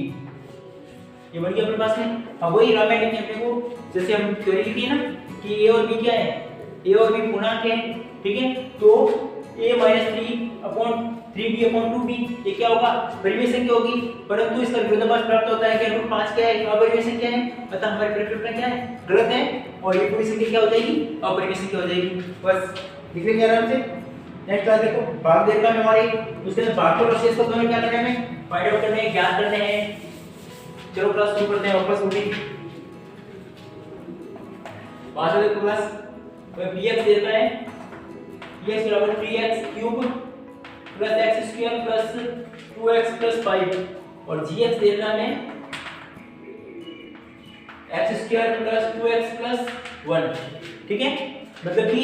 ये बन गया अपने पास में। अब वही रामेन लिखने अपने को, जैसे हम थ्योरी लिखी है ना कि a और b क्या है, a और b पूर्णांक है, ठीक है, तो a minus 3 upon 3b upon 2b ये क्या होगा, परिमेय संख्या होगी, परंतु इसका विरोधाभास प्राप्त होता है कि √5 क्या है, अपरिमेय संख्या है, अतः हमारी परिकल्पना क्या है, गलत है, और ये पूरी संख्या क्या हो जाएगी, अपरिमेय संख्या हो जाएगी। बस लिख लेंगे आराम से। नेक्स्ट क्लास देखो भाग देखना है हमारे, उसके बाद भाग और शेष को दोनों क्या करना है, हमें फाइंड आउट करने हैं, ज्ञात करने हैं। चलो क्लास शुरू करते हैं वापस उठी पांच वाले क्लास में px देता है, px बराबर 3x cube plus x square plus 2x plus 5, और gx देता है x square plus 2x plus 1, ठीक है, मतलब कि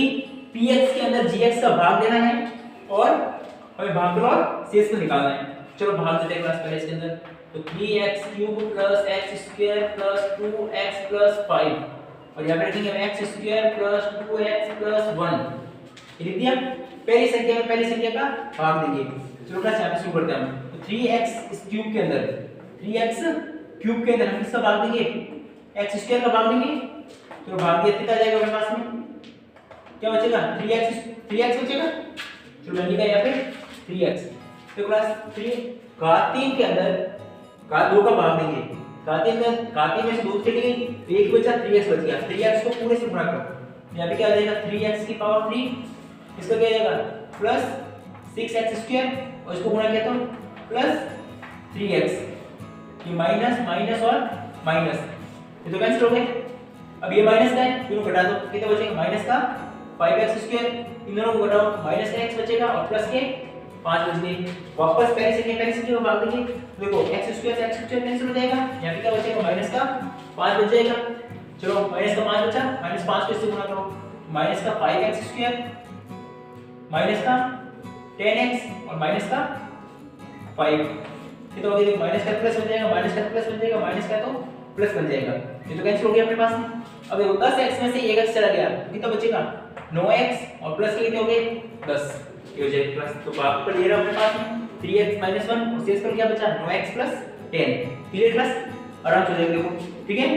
px के अंदर gx का भाग देना है और हमें भागफल और शेष को निकालना है। चलो भाग देते हैं क्लास पहले इसके अंदर, तो 3x cube plus x square plus 2x plus 5, और यहाँ पे रखेंगे x square plus 2x plus 1, ये लिख दिया। पहली संख्या में पहली संख्या का भाग देंगे। चलो क्लास यहाँ पे शुरू करते हैं हम, तो 3x क्यूब के अंदर 3x क्यूब के अंदर हम किसका भाग देंगे, x स्क्वायर का भाग देंगे, तो भाग दिया कितना जाएगा हमारे पास में, क्या बचेगा 3x बचेगा। चलो मैंने लिखा यहाँ पे 3x, तो क्लास 3 घात 3 के अंदर घात 2 का भाग देंगे, घात 3 में से 2 चली गई तो एक बचा 3x बच गया, 3x को पूरे से गुणा करो, यहाँ पे क्या आ जाएगा 3x की पावर 3, इसका क्या आ जाएगा प्लस 6x स्क्वायर, और इसको गुणा किया तो प्लस 3x, ये माइनस माइनस और माइनस, ये तो कैंसिल हो गए। अब ये माइनस का है, दोनों घटा दो, कितना बचेगा माइनस का 5x स्क्वायर, इन दोनों को घटाओ माइनस का x बचेगा और प्लस के 5 बच गए। वापस पहले से को भाग देंगे, देखो x स्क्वायर से x स्क्वायर कैंसिल हो जाएगा, यहाँ पे क्या बचेगा माइनस का 5 बच जाएगा। चलो माइनस का 5 बचा, माइनस 5 को इससे गुणा करो, माइनस का 5x स्क्वायर माइनस का 10x और माइनस का 5, ये तो हो गया, माइनस का प्लस बन जाएगा, माइनस का प्लस बन जाएगा, माइनस का तो प्लस बन जाएगा, ये तो कैंसिल हो गया अपने पास में। अब देखो 10x में से 1x चला गया, कितना बचेगा 9x और प्लस के कितने हो गए 10, ये हो जाएगा प्लस, तो भाग पर ये रहा अपने पास में 3x - 1 और शेष पर क्या बचा 9x + 10, क्लियर क्लास, आराम से हो जाएगा देखो, ठीक है।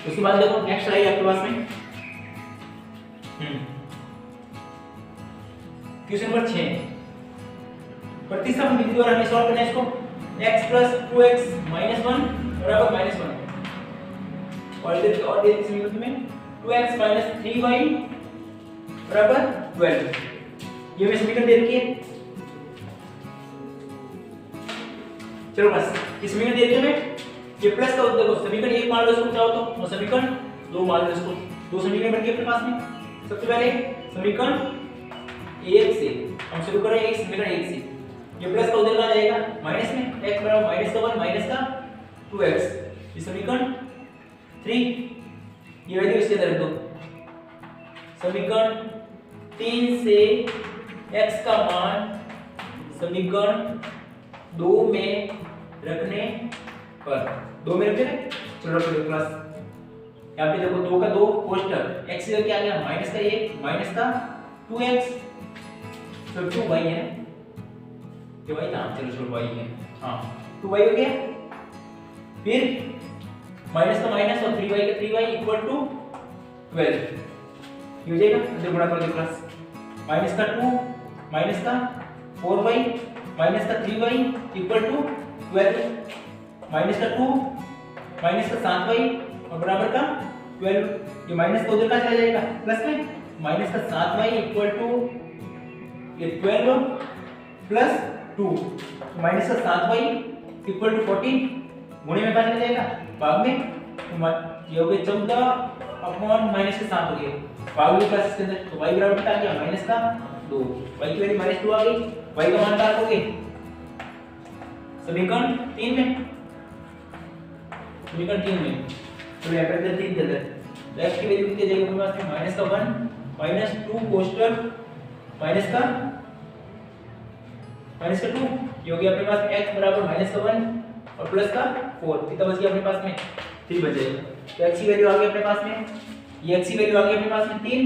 उसके बाद देखो नेक्स्ट आई आपके पास में क्वेश्चन नंबर 6, प्रतिस्थापन विधि द्वारा हमें सॉल्व करना है इसको, x + 2x - 1 बराबर -1, और इस समीकरण में 2x - 3y बराबर 12, ये हमें समीकरण दे रखी है। चलो बस इस समीकरण दे रखी है हमें, ये प्लस का देखो समीकरण 1 मान लो इसको चाहो तो, और समीकरण 2 मान लो इसको, दो समीकरण बन गए अपने पास में। सबसे पहले समीकरण 1 से हम शुरू करें, एक समीकरण 1 से, ये प्लस का उधर कहां जाएगा माइनस में, x बराबर -1 माइनस का 2x, ये समीकरण 3, ये वैल्यू इसके अंदर रख दो। समीकरण 3 से x का मान समीकरण 2 में रखने पर, 2 में रखते हैं, चलो रख दो क्लास। यहाँ पे देखो 2 का 2 कोष्टक, x इधर क्या आ गया माइनस का 1 माइनस का 2x, तो 2y है, ये y था, चलो छोड़ y है, हाँ 2y हो गया, फिर माइनस का माइनस और 3y का 3y इक्वल टू 12, ये हो जाएगा, इधर गुणा कर दो क्लास, माइनस का 2 माइनस का 4y माइनस का 3y इक्वल टू 12, माइनस का 2 माइनस का 7y और बराबर का 12, ये माइनस का उधर का चला जाएगा प्लस में, माइनस का 7y इक्वल टू ये 12 प्लस 2, माइनस का 7y इक्वल टू 14, गुणे में कहाँ चला जाएगा भाग में, तो ये हो गया 14 अपॉन माइनस के 7 हो गए भाग प्लस इसके अंदर, तो y बराबर कितना आ गया माइनस का 2, y की वैल्यू माइनस 2 आ गई, y का मान क्या रखोगे समीकरण 3 में, समीकरण 3 में तो यहाँ पर 3 दे दे x की वैल्यू कितनी जाएगी अपने पास में माइनस का 1 माइनस 2 कोष्टक माइनस का 2 ये हो गया अपने पास x बराबर माइनस का 1 और प्लस का 4 कितना बच गया अपने पास में 3 बच जाएगा। तो x की वैल्यू आ गई अपने पास में, ये x की वैल्यू आ गई अपने पास में 3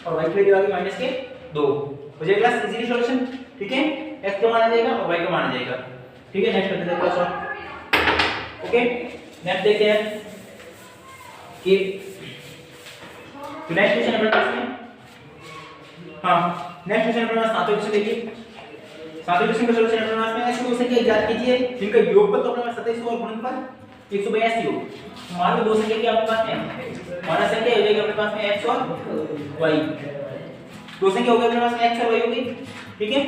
और y की वैल्यू आ गई माइनस के 2 हो जाएगा क्लास इजीली सॉल्यूशन। ठीक है, x का मान आ जाएगा और y का मान आ जाएगा। ठीक है, नेक्स्ट करते हैं क्लास और ओके नेक्स्ट देखते हैं कि तो नेक्स्ट क्वेश्चन अपने पास में, हां नेक्स्ट क्वेश्चन अपने पास सातवें क्वेश्चन देखिए, सातवें क्वेश्चन का सॉल्यूशन अपने पास में ऐसे दो संख्या ज्ञात कीजिए जिनका योगफल तो अपने पास 27 और गुणनफल 182 हो। मान लो दो संख्या की आपके पास में माना संख्या हो जाएगी अपने पास में x और y, दो संख्या हो गई अपने पास में x और y हो गई। ठीक है,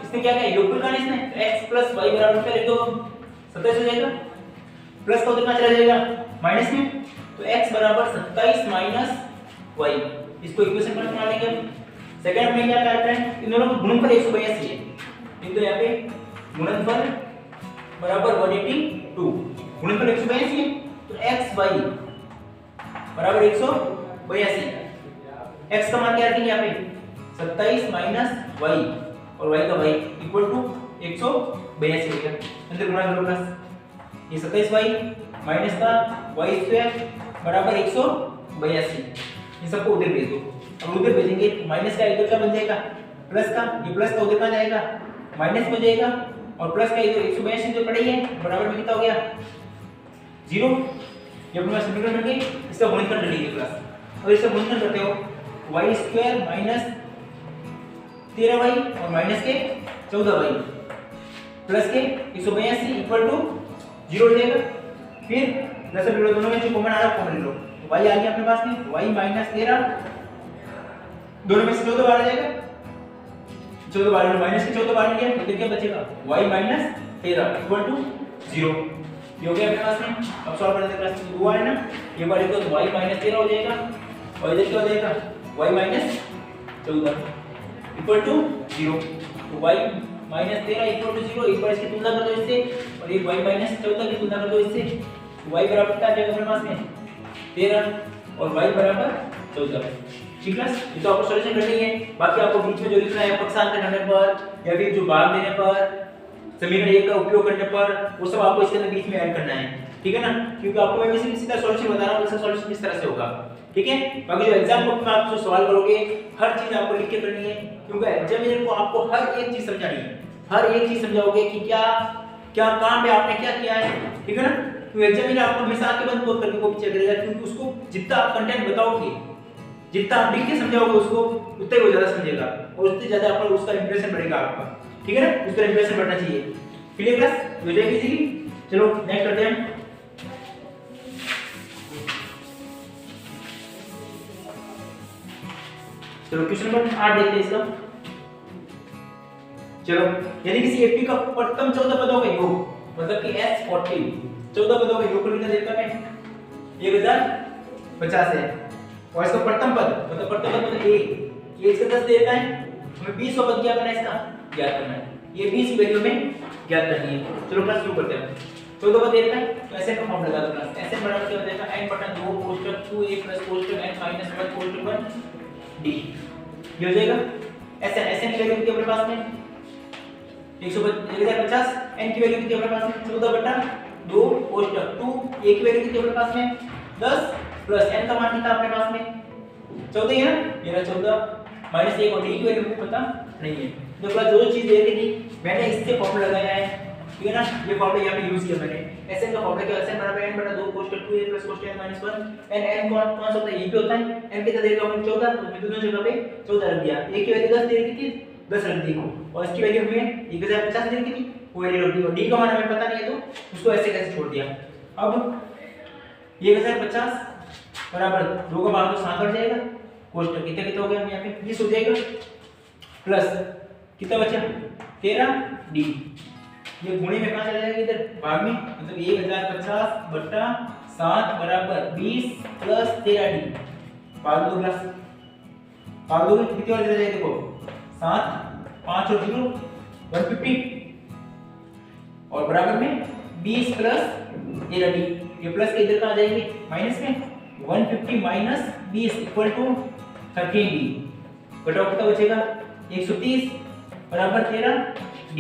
इसने क्या किया योगफल करना इसने x प्लस y बराबर क्या लिख दो 27 हो जाएगा, प्लस का कितना चला जाएगा माइनस में, तो x बराबर 27 माइनस y, इसको इक्वेशन पर बना लेंगे। सेकंड में क्या करते हैं इन दोनों का गुणनफल 182 है, तो यहाँ पे गुणनफल बराबर 182, गुणनफल 182 है तो x y बराबर 182, x का मान क्या रखेंगे यहाँ पे 27 माइनस y और y का y इक्वल टू 182 होगा, अंदर गुणा करो प्लस ये 27y माइनस का y स्क्वायर बराबर 182, ये सबको उधर भेज दो। अब उधर भेजेंगे माइनस का इधर का बन जाएगा प्लस का, ये प्लस का उधर का जाएगा माइनस हो जाएगा और प्लस का इधर 182 जो पड़ी है बराबर में कितना हो गया 0, ये अपने पास समीकरण बन गई, इसका गुणनफल कर लीजिए प्लस। और इसका गुणनफल करते हो y स्क्वायर माइनस 13y और माइनस के 14y प्लस के 182 इक्वल टू 0 हो जाएगा। फिर दस दोनों में जो कॉमन आ रहा है कॉमन ले लो, तो y आ गया अपने पास में y माइनस 13, दोनों में से 14 बाहर आ जाएगा, 14 बाहर माइनस के 14 बाहर गया तो क्या बचेगा y माइनस 13 इक्वल टू 0, ये हो गया अपने पास में। अब सॉल्व करते हैं क्लास 2 है ना, ये बार तो y माइनस 13 हो जाएगा और इधर क्या हो जाएगा y माइनस 14 इक्वल टू 0, तो y माइनस 13 इक्वल टू 0, एक बार इसकी तुलना कर दो इससे और एक y माइनस 14 की तुलना कर दो इससे, तो y बराबर क्या आ जाएगा अपने पास में 13 और y बराबर 14। ठीक है, ये तो आपको सॉल्यूशन करनी है, बाकी आपको बीच में जो लिखना है पक्षांतर करने पर या फिर जो भाग देने पर समीकरण 1 का उपयोग करने पर वो सब आपको इसके अंदर बीच में ऐड करना है। ठीक है ना, क्योंकि आपको मैं सीधा सॉल्यूशन बता रहा हूं, उसका सॉल्यूशन किस तरह से होगा। ठीक है, बाकी जो एग्जाम में आप जो सवाल करोगे हर चीज आपको लिख के करनी है, क्योंकि एग्जामिनर को आपको हर एक चीज समझानी है, हर एक चीज समझाओगे कि क्या क्या काम है आपने क्या किया है। ठीक है ना, तो एग्जामिनर आपको हमेशा आंखें बंद करके कॉपी चेक करेगा, क्योंकि उसको जितना आप कंटेंट बताओगे जितना आप लिख के समझाओगे उसको उतना ही वो ज्यादा समझेगा और उतने ज्यादा आपका उसका इंप्रेशन बढ़ेगा आपका। ठीक है ना, उसका इंप्रेशन बढ़ना चाहिए। क्लियर क्लास हो जाएगी इजीली। चलो नेक्स्ट करते हैं। चलो क्वेश्चन नंबर 8 देखते हैं इसका। चलो यदि किसी एपी का प्रथम 14 पदों का योग मतलब कि S40 14 पदों का योग कितना देता है 1050 है और इसका प्रथम पद मतलब a ये इसका 10 देता है, हमें 20 का पद क्या करना है इसका ज्ञात करना है, ये 20 की वैल्यू में ज्ञात करनी है। चलो क्लास शुरू करते हैं। 14 पद देता है तो ऐसे का फॉर्म लगा दो क्लास, ऐसे बराबर क्या हो जाएगा n/2 कोष्ठक 2a कोष्ठक n - 1 कोष्ठक 1 d ये हो जाएगा। ऐसे की वैल्यू कितनी अपने पास में 1050, n की वैल्यू कितनी अपने पास में 14/2 कोष्ठक 2 a की वैल्यू कितनी अपने पास में 10 प्लस n का मान कितना अपने पास में 14 है ना, मेरा 14 माइनस 1 और d की वैल्यू मुझे पता नहीं है। तो क्लास जो चीज दे रही थी मैंने इससे फॉर्मूला लगाया है, ठीक है ना, ये फॉर्मूला यहां पे यूज किया मैंने। Sn का फॉर्मूला क्या है, Sn बराबर n/2 कोष्ठक 2a प्लस कोष्ठक n - 1 n कौन सा होता है, ये पे होता है। n कितना देगा हमने 14, तो मैं दोनों जगह पे 14 रख दिया। a की वैल्यू 10 दे रखी थी 10 रख दी और इसकी वैल्यू हमें 1050 दे रखी थी वो वैल्यू रख दी और d का मान हमें पता नहीं है तो उसको ऐसे कैसे छोड़ दिया। अब 1050 बराबर 2 का भाग तो 7 बढ़ जाएगा, कोष्ठक कितना कितना हो गया यहां पे 20 हो जाएगा प्लस कितना बचा 13 d, ये गुणे में कहां चला जाएगा इधर भाग में, मतलब 1050 बट्टा 7 बराबर 20 प्लस 13d। भाग दो क्लास, भाग दो कितनी बार चला जाएगा देखो 7 5 और 0 150 और बराबर में 20 प्लस 13d। ये प्लस के इधर कहां जाएंगे माइनस में 150 माइनस 20 इक्वल टू 13d। घटाओ कितना बचेगा 130 बराबर 13d।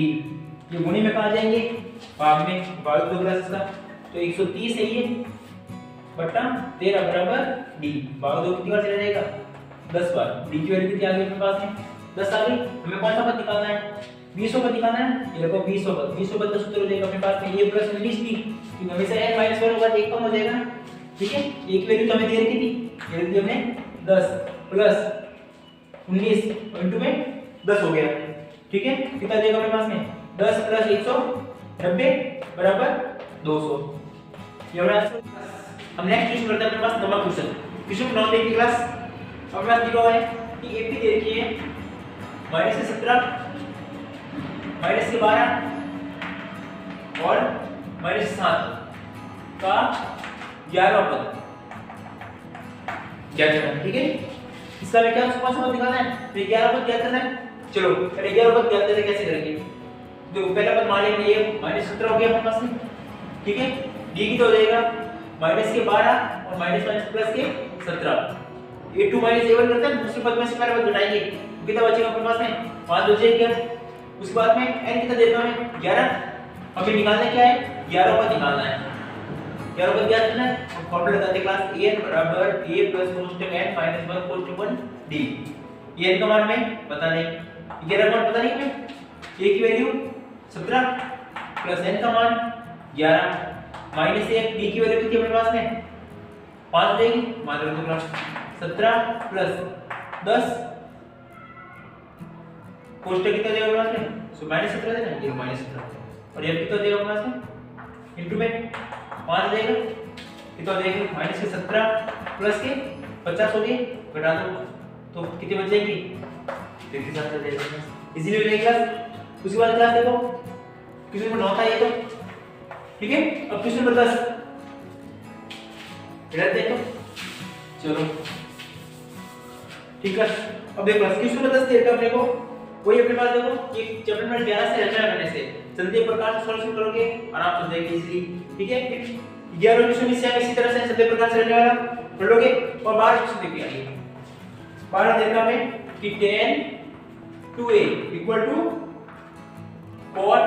ये गुणे में कहां जाएंगे भाग में, भाग दो क्लास का तो 130 है ये बटा 13 बराबर d। भाग दो कितनी बार चला जाएगा 10 बार। d की वैल्यू कितनी आ गई अपने पास में 10 आ गई। हमें कौन सा पद निकालना है 20 पद निकालना है। ये देखो 20 पद का सूत्र हो जाएगा अपने पास में a प्लस 19d, क्योंकि हमेशा n माइनस 1 होगा तो एक कम हो जाएगा। ठीक है, a की वैल्यू तो हमें दे रखी थी, ये रख दी हमने 10 प्लस 19 इनटू में 10 हो गया। ठीक है, कितना आ जाएगा अपने पास में 10 प्लस 190 बराबर 200। ये हमारा हम नेक्स्ट क्वेश्चन करते हैं अपने पास नंबर क्वेश्चन 9 की क्लास। अपने पास दिया हुआ है कि AP दे रखी है -17 -12 और -7 का 11वां पद क्या करना है। ठीक है, इसका हमें क्या कौन सा पद निकालना है, तो 11 पद क्या करना है। चलो पहले 11 पद क्या करते कैसे करेंगे। देखो पहला पद मान लेंगे ये -17 हो गया अपने पास में। ठीक है, d की तो हो जाएगा -12 और माइनस प्लस के 17। a2 a1 करते हैं, दूसरे पद में से पहले पद घटाएंगे कितना बचेगा अपने पास में 5 बचेगा क्या। उसके बाद में n कितना देता हमें 11। हमें निकालना क्या है 11 पद निकालना है। 11 पद क्या करना है, फॉर्मूला लगाते क्लास an बराबर a प्लस कोष्टक n माइनस 1 कोष्टक 1 d। ये n का मान में पता नहीं, 11 का मान पता नहीं हमें। a की वैल्यू 17 प्लस n का मान 11 माइनस 1 d की वैल्यू कितनी अपने पास में 5 देगी। मान लो क्लास 17 प्लस 10 कोष्टक कितना देगा अपने पास में, सो -17 देना, ये -17 और ये कितना देगा अपने पास में इनटू में 5 देगा कितना देगा -17 प्लस के 50 हो गए, घटा दो तो कितने बच जाएंगे देखिए साथ चल जाएगा इजीली हो जाएगी क्लास। उसके बाद क्लास देखो क्वेश्चन नंबर 9 था ये तो। ठीक है, अब क्वेश्चन नंबर 10 इधर देखो। चलो ठीक है, अब देखो क्वेश्चन नंबर 10 देखा अपने को वही अपने पास देखो कि चैप्टर नंबर 11 से रचना करने से जल्दी प्रकार से सॉल्यूशन करोगे आराम से जाएगी इजीली। ठीक है, 11 क्वेश्चन इसी तरह से जल्दी प्रकार से रहने वाला पढ़ लोगे। और 12 क्वेश्चन देखिए आइए 12 देखा हमें कि tan 2a equal to cot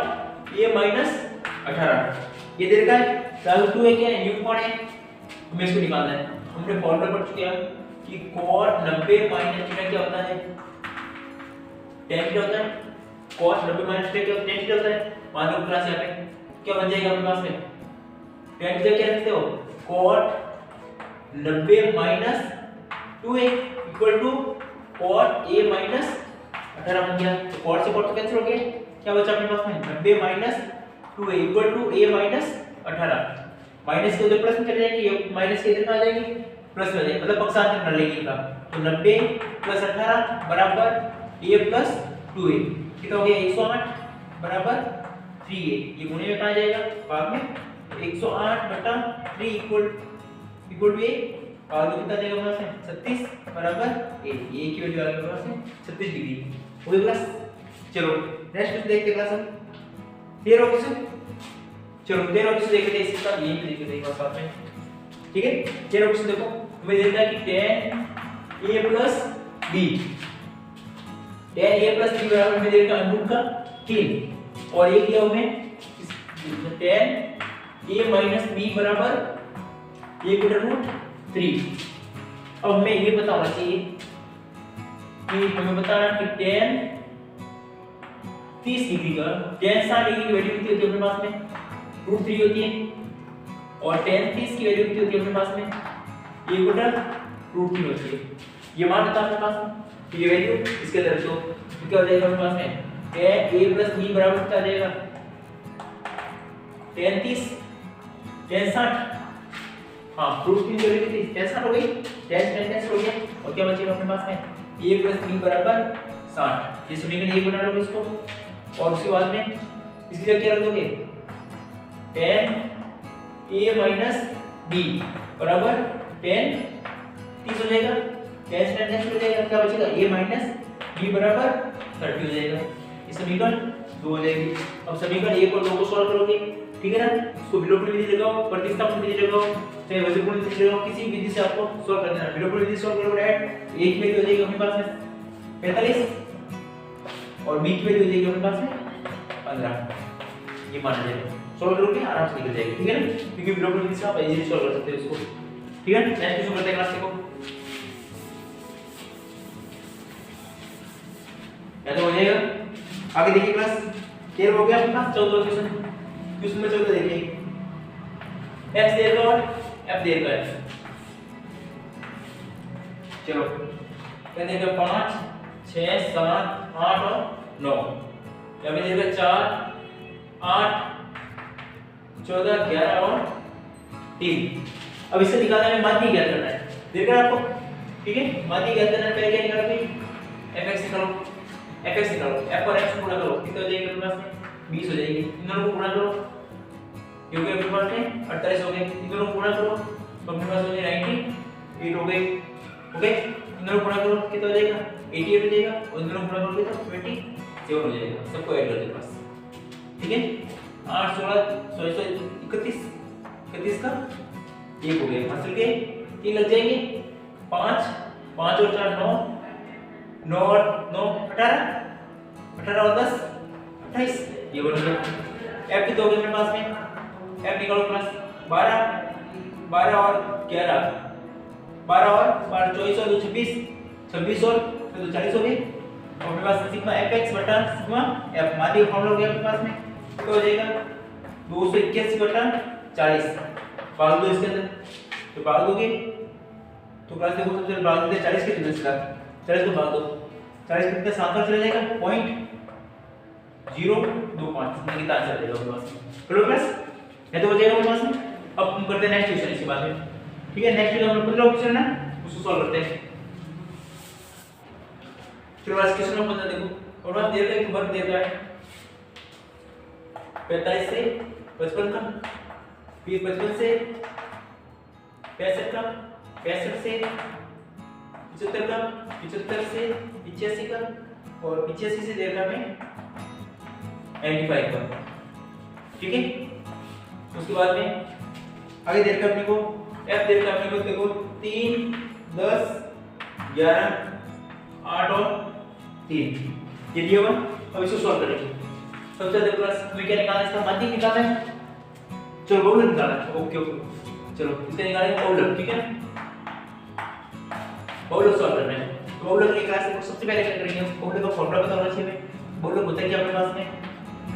a minus 18 ये दे रखा है। चाहे 2a क्या है न्यू कौन है, हमें इसको निकालना है। हमने फॉर्मूला पढ़ चुके हैं कि cot 90 माइनस थीटा क्या होता है, tan क्या होता है, cos 90 माइनस थीटा क्या होता है, tan क्या होता है। मान लो क्लास यहाँ पे क्या बन जाएगा अपने पास में tan क्या रखते हो cot 90 minus 2a equal to cot a minus 18 बन गया। तो cot से cot तो कैंसिल हो गया, क्या बचा अपने पास में 90 minus 2a equal to a minus 18। Minus के उधर प्लस में चले जाएंगे, ये माइनस के इधर आ जाएंगे प्लस में आ जाएंगे, मतलब पक्षांतर कर लेंगे इनका। तो 90 प्लस 18 बराबर a प्लस 2a कितना हो गया 108 बराबर 3a। ये गुणे में कहां जाएगा भाग में 108 बटा 3 इक्वल टू a भाग में कितना देगा हमारे पास 36 बराबर a। ये की वैल्यू आ गई हमारे पास 36 डिग्री हो गई क्लास। चलो नेक्स्ट क्वेश्चन देखते हैं क्लास हम 13वां क्वेश्चन। चलो 13वां क्वेश्चन देखते हैं, इसका ये भी देखते हैं एक बार साथ में। ठीक है, 13वां क्वेश्चन देखो हमें देता है कि tan a plus b tan a plus b बराबर हमें देगा अंडरूट का 3 और ये दिया हमें tan a minus b बराबर a बटा रूट 3। अब हमें ये पता होना चाहिए कि हमें बताना कि tan 30 डिग्री का tan 60 डिग्री की वैल्यू कितनी होती है अपने पास में रूट 3 होती है और tan 30 की वैल्यू कितनी होती है अपने पास में a बटा रूट 3 होती है। ये मान बता अपने पास में ये वैल्यू इसके अंदर तो क्या हो जाएगा अपने पास में tan a plus b बराबर कितना आ जाएगा tan 30 tan 60 हां रूट 3 की वैल्यू कितनी tan 60 हो गई, tan हो गया और क्या बचेगा अपने पास में a plus b बराबर 60। ये समीकरण ये बना लो इसको और उसके बाद में इसकी जगह क्या रख दोगे tan a minus b बराबर tan 30 हो जाएगा। tan से tan हो जाएगा, क्या बचेगा a माइनस b बराबर 30 हो जाएगा। ये समीकरण 2 हो जाएगी। अब समीकरण 1 और 2 को सॉल्व करोगे, ठीक है ना। इसको विलोपन विधि लगाओ, प्रतिस्थापन विधि लगाओ, चाहे वज्रगुण विधि लगाओ, किसी विधि से आपको सॉल्व करना है। विलोपन विधि सॉल्व करोगे डायरेक्ट a की वैल्यू हो जाएगी अपने पास में 45 और b की वैल्यू हो जाएगी अपने पास में 15। ये माना जाएगा, सॉल्व करोगे आराम से निकल जाएगी, ठीक है ना, क्योंकि विलोपन विधि से आप इजीली सॉल्व कर सकते हो इसको, ठीक है। नेक्स्ट क्वेश्चन करते हैं क्लास को, या तो हो जाएगा। आगे देखिए क्लास क्लियर हो गया अपने पास 14 क्वेश्चन। क्वेश्चन में 14 देखिए, x दे दो और f दे दो है। चलो क्या देगा 5 6 7 8 और 9, या फिर देगा 4 8 14 11 और 3। अब इससे निकालना है माध्य ज्ञात करना है, देखा आपको, ठीक है। माध्य ज्ञात करना है, पहले क्या निकालोगे fx निकालो, fx निकालो, f और x को गुणा करो, कितना हो जाएगा अपने पास में 20 हो जाएगी। इन दोनों को गुणा करो, क्योंकि अपने पास में 48 हो गए। इन दोनों को गुणा करो तो अपने पास हो जाएगा 98 हो गए, ओके। इन दोनों को गुणा करो कितना हो जाएगा 88 हो जाएगा, और इन दोनों को गुणा करोगे तो 27 हो जाएगा। सबको ऐड कर दो पास, ठीक है। 8 16 31 31 का 1 हो गया, हासिल के 3 लग जाएंगे, 5 5 और 4 9 9 और 9 18 18 और 10 28, ये बन गया। f कितना हो गया मेरे पास में, f निकालो प्लस 12 12 और 11 12 और 12 24 और 2 26 26 और 40 हो गए। और मेरे पास सिग्मा fx बटा सिग्मा f माध्य फॉर्मूला हो गया अपने पास में, तो हो जाएगा 281 बटा 40। भाग दो इसके अंदर, तो भाग दोगे तो क्लास देखो सबसे पहले भाग देते 40 के कितने से 40 को भाग दो, 40 कितने 7 पर चला जाएगा 0.025, इसमें कितना आंसर देगा अपने पास में। चलो प्लस ये तो हो जाएगा अपने पास में। अब हम करते हैं नेक्स्ट क्वेश्चन इसके बाद में, ठीक है। नेक्स्ट क्वेश्चन 15 क्वेश्चन है ना, उसको सॉल्व करते हैं। चलो आज क्वेश्चन नंबर 15 देखो, और बात दे रहा है कि वर्ग दे रहा है 45 से 55 का, फिर 55 से 65 का, 65 से 75 का, 75 से 85 का, और 85 से देगा में 95 का, ठीक है। उसके बाद में आगे देगा अपने को f देगा अपने को देखो 3 10 11 8 और 3 ये दिया हुआ। अब इसको सॉल्व करेंगे। सबसे पहले प्लस हमें क्या निकालना है, इसका माध्य निकालना है। चलो बहुलक निकालना है, ओके ओके। चलो इसका निकालेंगे बहुलक, ठीक है। बहुलक सॉल्व करना है, तो बहुलक की क्लास को सबसे पहले क्या करेंगे, बहुलक का फॉर्मूला पता होना चाहिए। बहुलक होता है क्या अपने पास में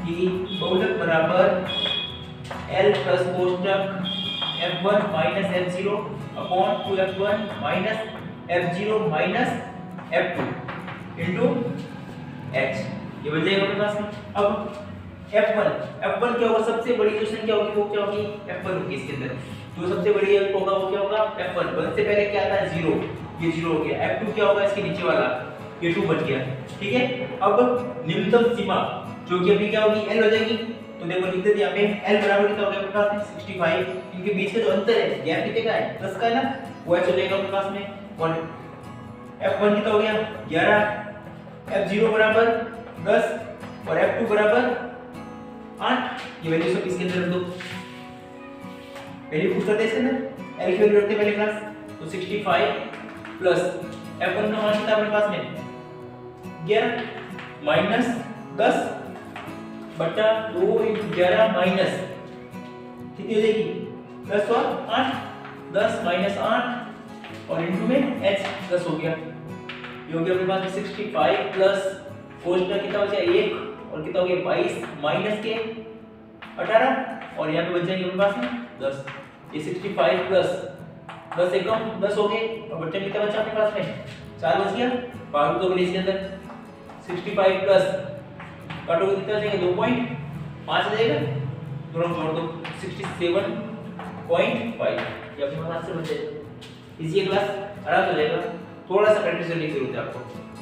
कि बहुलक बराबर L प्लस कोष्ठक f1 minus f0 upon 2f1 minus f0 minus f2 into h, ये बन जाएगा अपने पास में। अब f1 क्या होगा, सबसे बड़ी जो संख्या होगी वो क्या होगी f1 होगी। इसके अंदर जो सबसे बड़ी अंक होगा वो क्या होगा f1, 1 से पहले क्या आता है 0, ये 0 हो गया। f2 क्या होगा, इसके नीचे वाला ये 2 बच गया, ठीक है। अब न्यूनतम सीमा जो कि अभी क्या होगी L हो जाएगी, तो देखो लिख देते हैं यहाँ पे L बराबर कितना हो गया अपने पास में 65। इनके बीच का जो अंतर है गैप कितने का है 10 का है ना, वो h हो जाएगा अपने पास में 1। f1 कितना हो गया 11, f0 बराबर 10 और f2 बराबर 8। ये वैल्यू सब इसके अंदर रख दो, वैल्यू पुट करते हैं इसके अंदर, L की वैल्यू रखते हैं पहले क्लास, तो 65 प्लस f1 का मान कितना अपने पास में 11 माइनस 10 बटा 2 × 11 माइनस कितनी हो जाएगी 10 और 8, 10 माइनस 8 और इनटू में h 10 हो गया। ये हो गया अपने पास में 65 प्लस कोष्ठक कितना बचा 1 और कितना हो गया 22 माइनस के 18 और यहाँ पे बच जाएंगे अपने पास में 10। ये 65 प्लस 10 एकम 10 हो गए और बच्चा कितना बचा अपने पास में 4 बच गया। भाग दो इसके अंदर 65 प्लस काटोगे कितना आ जाएगा 2.5 आ जाएगा, दोनों जोड़ दो 67.5, ये अपने पास आंसर बन जाएगा। इजी है क्लास, आराम से जाएगा, थोड़ा सा प्रैक्टिस करने की जरूरत है आपको,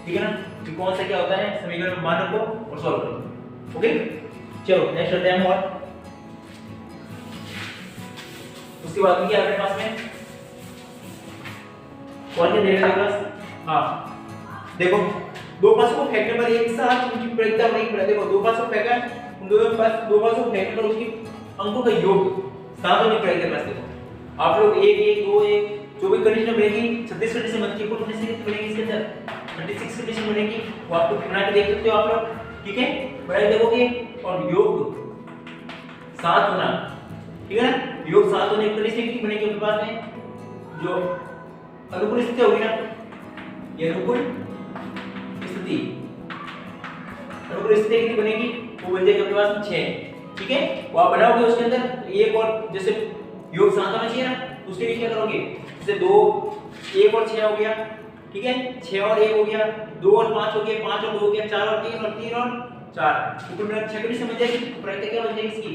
ठीक है ना, कि कौन सा क्या होता है समीकरण में मान रखो और सॉल्व करो, ओके। चलो नेक्स्ट करते हैं और उसके बाद में क्या है अपने पास में और क्या देगा क्लास। हाँ देखो दो पासों को फेंकने पर एक साथ उनकी प्रयोगिता नहीं पड़ा। देखो दो पासों फेंका उन दोनों के पास दो पासों फेंकने पर उसकी अंकों का योग साथ होने प्रयोग करना। देखो आप लोग 1 1 2 1 जो भी कंडीशन बनेगी 36 कंडीशन बनती है कुल कंडीशन कितनी बनेगी इसके अंदर 26 कंडीशन बनेगी। वो आपको बना के देख सकते हो आप लोग, ठीक है। बड़ा देखोगे और योग साथ होना, ठीक है ना। योग साथ होने की कंडीशन कितनी बनेगी अपने पास में जो अनुकूल स्थिति होगी ना, ये अनुकूल स्थिति कितनी बनेगी वो बन जाएगी अपने पास में 6, ठीक है। वो आप बनाओगे उसके अंदर एक और जैसे योग साथ होना चाहिए ना, उसके लिए क्या करोगे जैसे 2 1 और 6 हो गया, ठीक है। 6 और 1 हो गया, 2 और 5 हो गया, 5 और 2 हो गया, 4 और 3 और 3 और 4 ऊपर में 6 कंडीशन बन जाएगी। प्रत्येक क्या बन जाएगी इसकी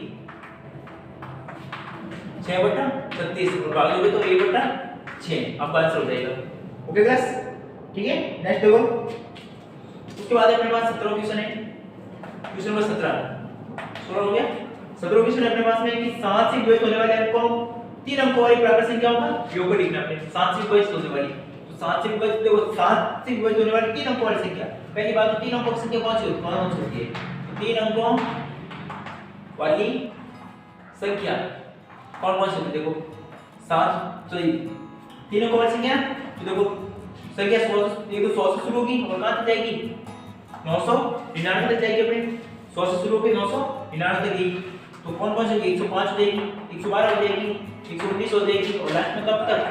6/36 और भाग दोगे तो 1/6 आपका आंसर हो जाएगा। ओके क्लास, ठीक है। नेक्स्ट देखो उसके बाद अपने पास 17 क्वेश्चन है। क्वेश्चन नंबर 17 16 हो गया। 17 क्वेश्चन अपने पास में कि 7 से विभाजित होने वाले अंक को 3 अंकों वाली प्राकृत संख्या का योग लिखना है। 7 से विभाजित होने वाली तो 7 से विभाजित देखो 7 से विभाजित होने वाली 3 अंकों वाली संख्या। पहली बात तो 3 अंकों की संख्या कौन सी होती है? 3 अंकों वाली संख्या कौन सी होती है? देखो 7 सॉरी 3 अंकों वाली संख्या तो देखो संख्या 100 ये तो 100 से शुरू होगी और कहां तक जाएगी 999 तक जाएगी। अपने 100 से शुरू होकर 999 तक गई तो कौन सी होगी 105 हो जाएगी, 112 हो जाएगी, 119 हो जाएगी और लास्ट में कब तक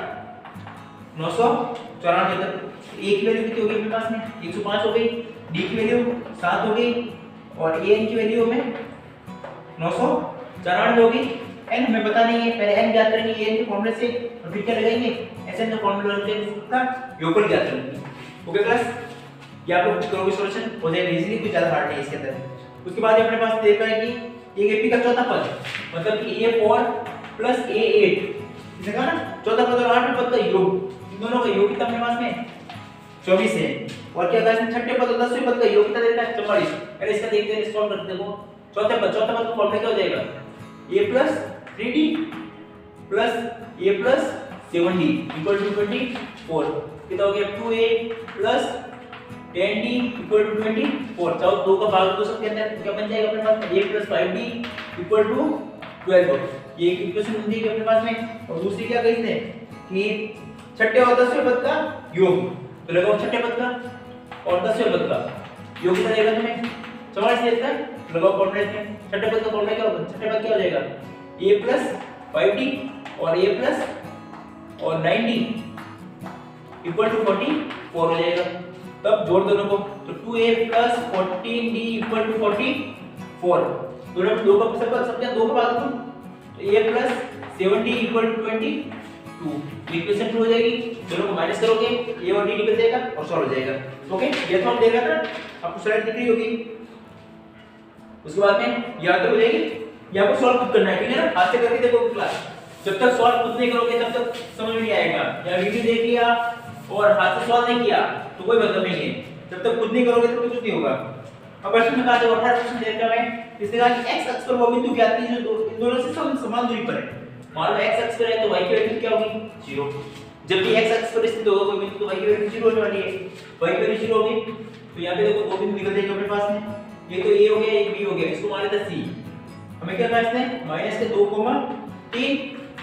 994 तक। ए की वैल्यू कितनी होगी अपने पास में 105 हो गई, डी की वैल्यू 7 हो गई और ए एन की वैल्यू में 994 हो गई। एन हमें पता नहीं है, पहले एन ज्ञात करेंगे एन के फॉर्मूले से और फिर क्या लगाएंगे एसएन का फॉर्मूला लगाएंगे इसका योगफल ज्ञात करेंगे। ओके क्लास, ये आप लोग करोगे सॉल्यूशन हो जाएगा इजीली, कुछ ज्यादा हार्ड नहीं है इसके अंदर। उसके बाद अपने पास देखा है कि एक एपी का चौथा पद मतलब कि a4 प्लस a8 इसने कहा ना चौथा पद और 8वें पद का योग, इन दोनों का योग कितना अपने पास में 24 है। और क्या कहते हैं छठे पद और 10वें पद का योग कितना देता है 44। पहले इसका देखते हैं, सॉल्व करते हैं। देखो चौथा पद का फॉर्मूला क्या हो जाएगा a plus 3d plus a plus 7d equal to 24। कितना हो गया 2a plus 10d equal to 24। चाहो 2 का भाग दो सबके अंदर क्या बन जाएगा अपने पास a plus 5d equal to 12। ये एक इक्वेशन बन जाएगी अपने पास में। और दूसरी क्या कही थे कि छठे और 10वें पद का योग, तो लगाओ छठे पद का और 10वें पद का योग कितना रहेगा तुम्हें 44 देता है। लगाओ फॉर्मूला में छठे पद का फॉर्मूला क्या होगा, छठे पद क्या हो जाएगा a प्लस 5d और a प्लस और 9d इक्वल टू 44 हो जाएगा। तब जोड़ दोनों को तो 2a plus 14d equal to 44। दोनों में 2 का सब 2 का भाग दो तो a plus 7d equal to 22। Equation 2 हो जाएगी, दोनों को माइनस करोगे a और d निकल जाएगा और सॉल्व हो जाएगा। ओके, ये तो हम देख रहे थे आपको स्लाइड दिख रही होगी। उसके बाद में याद हो जाएगी, ये आपको सॉल्व खुद करना है, ठीक है ना। हाथ से करके देखो क्लास, जब तक सॉल्व खुद नहीं करोगे तब तक समझ में नहीं आएगा। या वीडियो देख लिया और हाथ से सॉल्व नहीं किया तो कोई मतलब नहीं है, जब तक खुद नहीं करोगे तो कुछ नहीं होगा। अब प्रश्न में कहा जो 18 प्रश्न देख रहा है इसने कहा कि x अक्ष पर वो बिंदु ज्ञात कीजिए जो इन दोनों से समान दूरी पर है। मान लो x अक्ष पर है तो y की वैल्यू क्या होगी 0। जब भी x अक्ष पर स्थित होगा कोई बिंदु तो y की वैल्यू 0 होने वाली है। y की वैल्यू 0 होगी तो यहां पे देखो दो बिंदु निकल जाएंगे अपने पास में, ये तो a हो गया एक b हो गया, इसको मान लेते c। हमें क्या करना है माइनस के 2, 3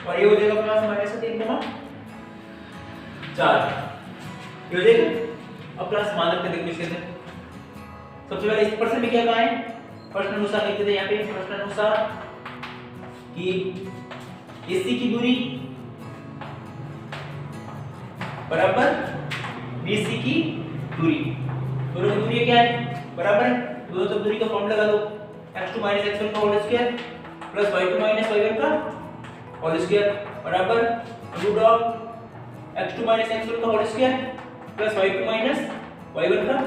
और ये हो जाएगा अपने पास माइनस के 3, 4 ये हो जाएगा। अब क्लास मान लेते हैं, देखो इसके अंदर सबसे पहले इस प्रश्न में क्या कहा है, प्रश्न अनुसार लिखते थे यहाँ पे प्रश्न अनुसार कि AC की दूरी बराबर BC की दूरी, दोनों की दूरी क्या है बराबर है। दोनों तरफ दूरी का फॉर्मूला लगा दो x2 - x1 का whole square plus y2 - y1 का होल स्क्वायर बराबर रूट ऑफ x2 - x1 का whole square plus y2 - y1 का।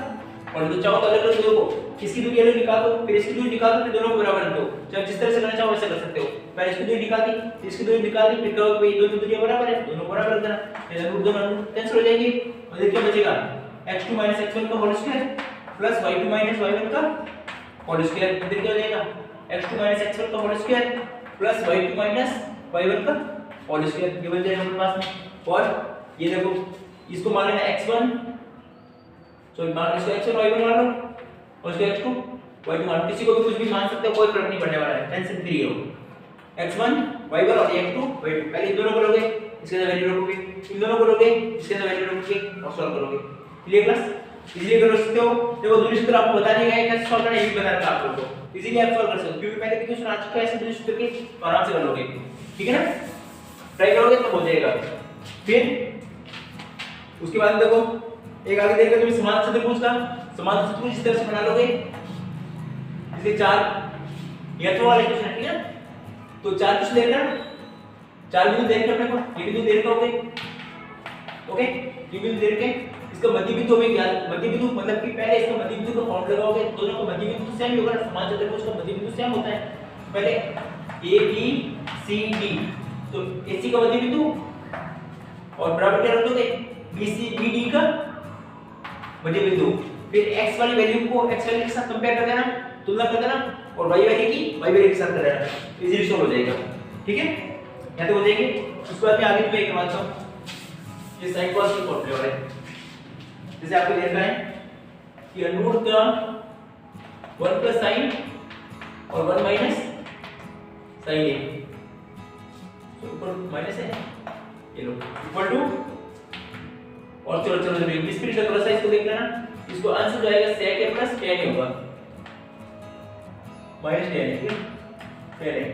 और तो चाहो तो अलग अलग देखो इसकी दूरी अलग निकाल दो फिर इसकी दूरी निकाल दो फिर दोनों को बराबर रख दो। जब जिस तरह से करना चाहो वैसे कर सकते हो। पहले इसकी दूरी निकाल दी, इसकी दूरी निकाल दी, फिर कहोगे भाई दोनों दूरियां बराबर है, दोनों बराबर रख देना, फिर रूट दोनों कैंसिल हो जाएंगे और देखिए बचेगा x2 - x1 का whole square plus y2 - y1 का होल स्क्वायर। फिर क्या हो जाएगा x2 - x1 का whole square plus y2 - y1 का और स्क्वायर ये बन जाएगा हमारे पास में। और ये देखो इसको मान लेना x1, सॉरी मान इसको x1 y1 मान लो और इसको x2 y2 मान लो, किसी को भी कुछ भी मान सकते हो, कोई फर्क नहीं पड़ने वाला है, टेंशन फ्री हो। x1 y1 और x2 y2 पहले इन दोनों को लोगे, इसके अंदर वैल्यू रखोगे, इन दोनों को लोगे, इसके अंदर वैल्यू रखोगे और सॉल्व करोगे। Clear class? इजीली कर सकते हो। देखो दूसरे सूत्र आपको बता दिया गया है, कैसे सॉल्व करना है ये भी बता रखा आपको, तो इजीली आप सॉल्व कर सकते हो, क्योंकि पहले भी क्वेश्चन आ चुका है ऐसे दूसरे सूत्र के, तो आराम से कर लोगे। ठीक है ना? ट्राई करोगे तो हो जाएगा। फिर उसके बाद देखो एक आगे देखो, तुम्हें समान चतुर्भुज का समान चतुर्भुज इस तरह से बना लोगे, इसके चार ये तो वाले क्वेश्चन है। ठीक है? तो चार कुछ लेना, चार बिंदु देख के अपने को ये बिंदु देख लोगे, ओके, ये बिंदु देख के इसका मध्य बिंदु हमें ज्ञात, मध्य बिंदु मतलब कि पहले इसका मध्य बिंदु का फॉर्म लगाओगे, दोनों का मध्य बिंदु सेम ही होगा, समान चतुर्भुज का मध्य बिंदु सेम होता है। पहले ए बी सी डी, तो AC का मध्य बिंदु और बराबर क्या रख दोगे BC BD का मध्य बिंदु, फिर x वाली वैल्यू को x वैल्यू के साथ कंपेयर कर देना, तुलना कर देना, और y वैल्यू की y वैल्यू के साथ कर देना, इजीली सॉल्व हो जाएगा। ठीक है? यहां तक हो जाएगी। उसके बाद में आगे तुम्हें एक करवाता हूं, ये sin cos की फॉर्मूला है। जैसे आपको देखना है कि √ का 1 + sin और 1 - sin a, तो ऊपर माइनस है ये लो इक्वल टू, और चलो चलो जब स्पीड का थोड़ा सा इसको देख लेना, इसको आंसर जो आएगा sec a + tan a होगा, -tan a, ठीक है? tan a,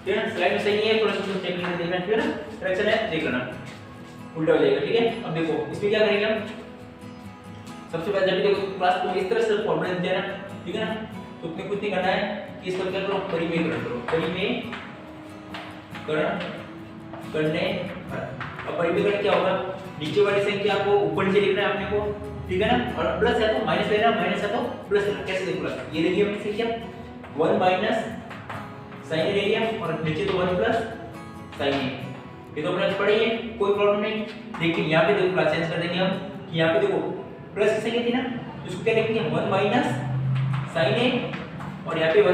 ठीक है? स्लाइड में सही है, थोड़ा सा चेक करके देखना, ठीक है ना? करेक्शन है, देख लेना, उल्टा हो जाएगा। ठीक है? अब देखो इसमें क्या करेंगे हम, सबसे पहले जब देखो क्लास को इस तरह से फॉर्मूला देना, ठीक है ना? तो अपने कुछ नहीं करना है कि इसको क्या करो, परिमेय करो, परिमेय करने। अब परिमेय क्या होगा, नीचे वाली संख्या को ऊपर से लिखना है अपने को, ठीक है ना? और प्लस है तो माइनस लेना, माइनस है तो प्लस लेना। कैसे देखो, ये ले लिया अपनी संख्या 1 - sin ले लिया, और नीचे तो 1 + sin है, ये तो अपने पढ़े ही है, कोई प्रॉब्लम नहीं। लेकिन यहाँ पे देखो क्लास चेंज कर देंगे हम, कि यहाँ पे देखो प्लस की संख्या थी ना, तो इसको क्या लिखेंगे 1 - sin a, और यहाँ पे 1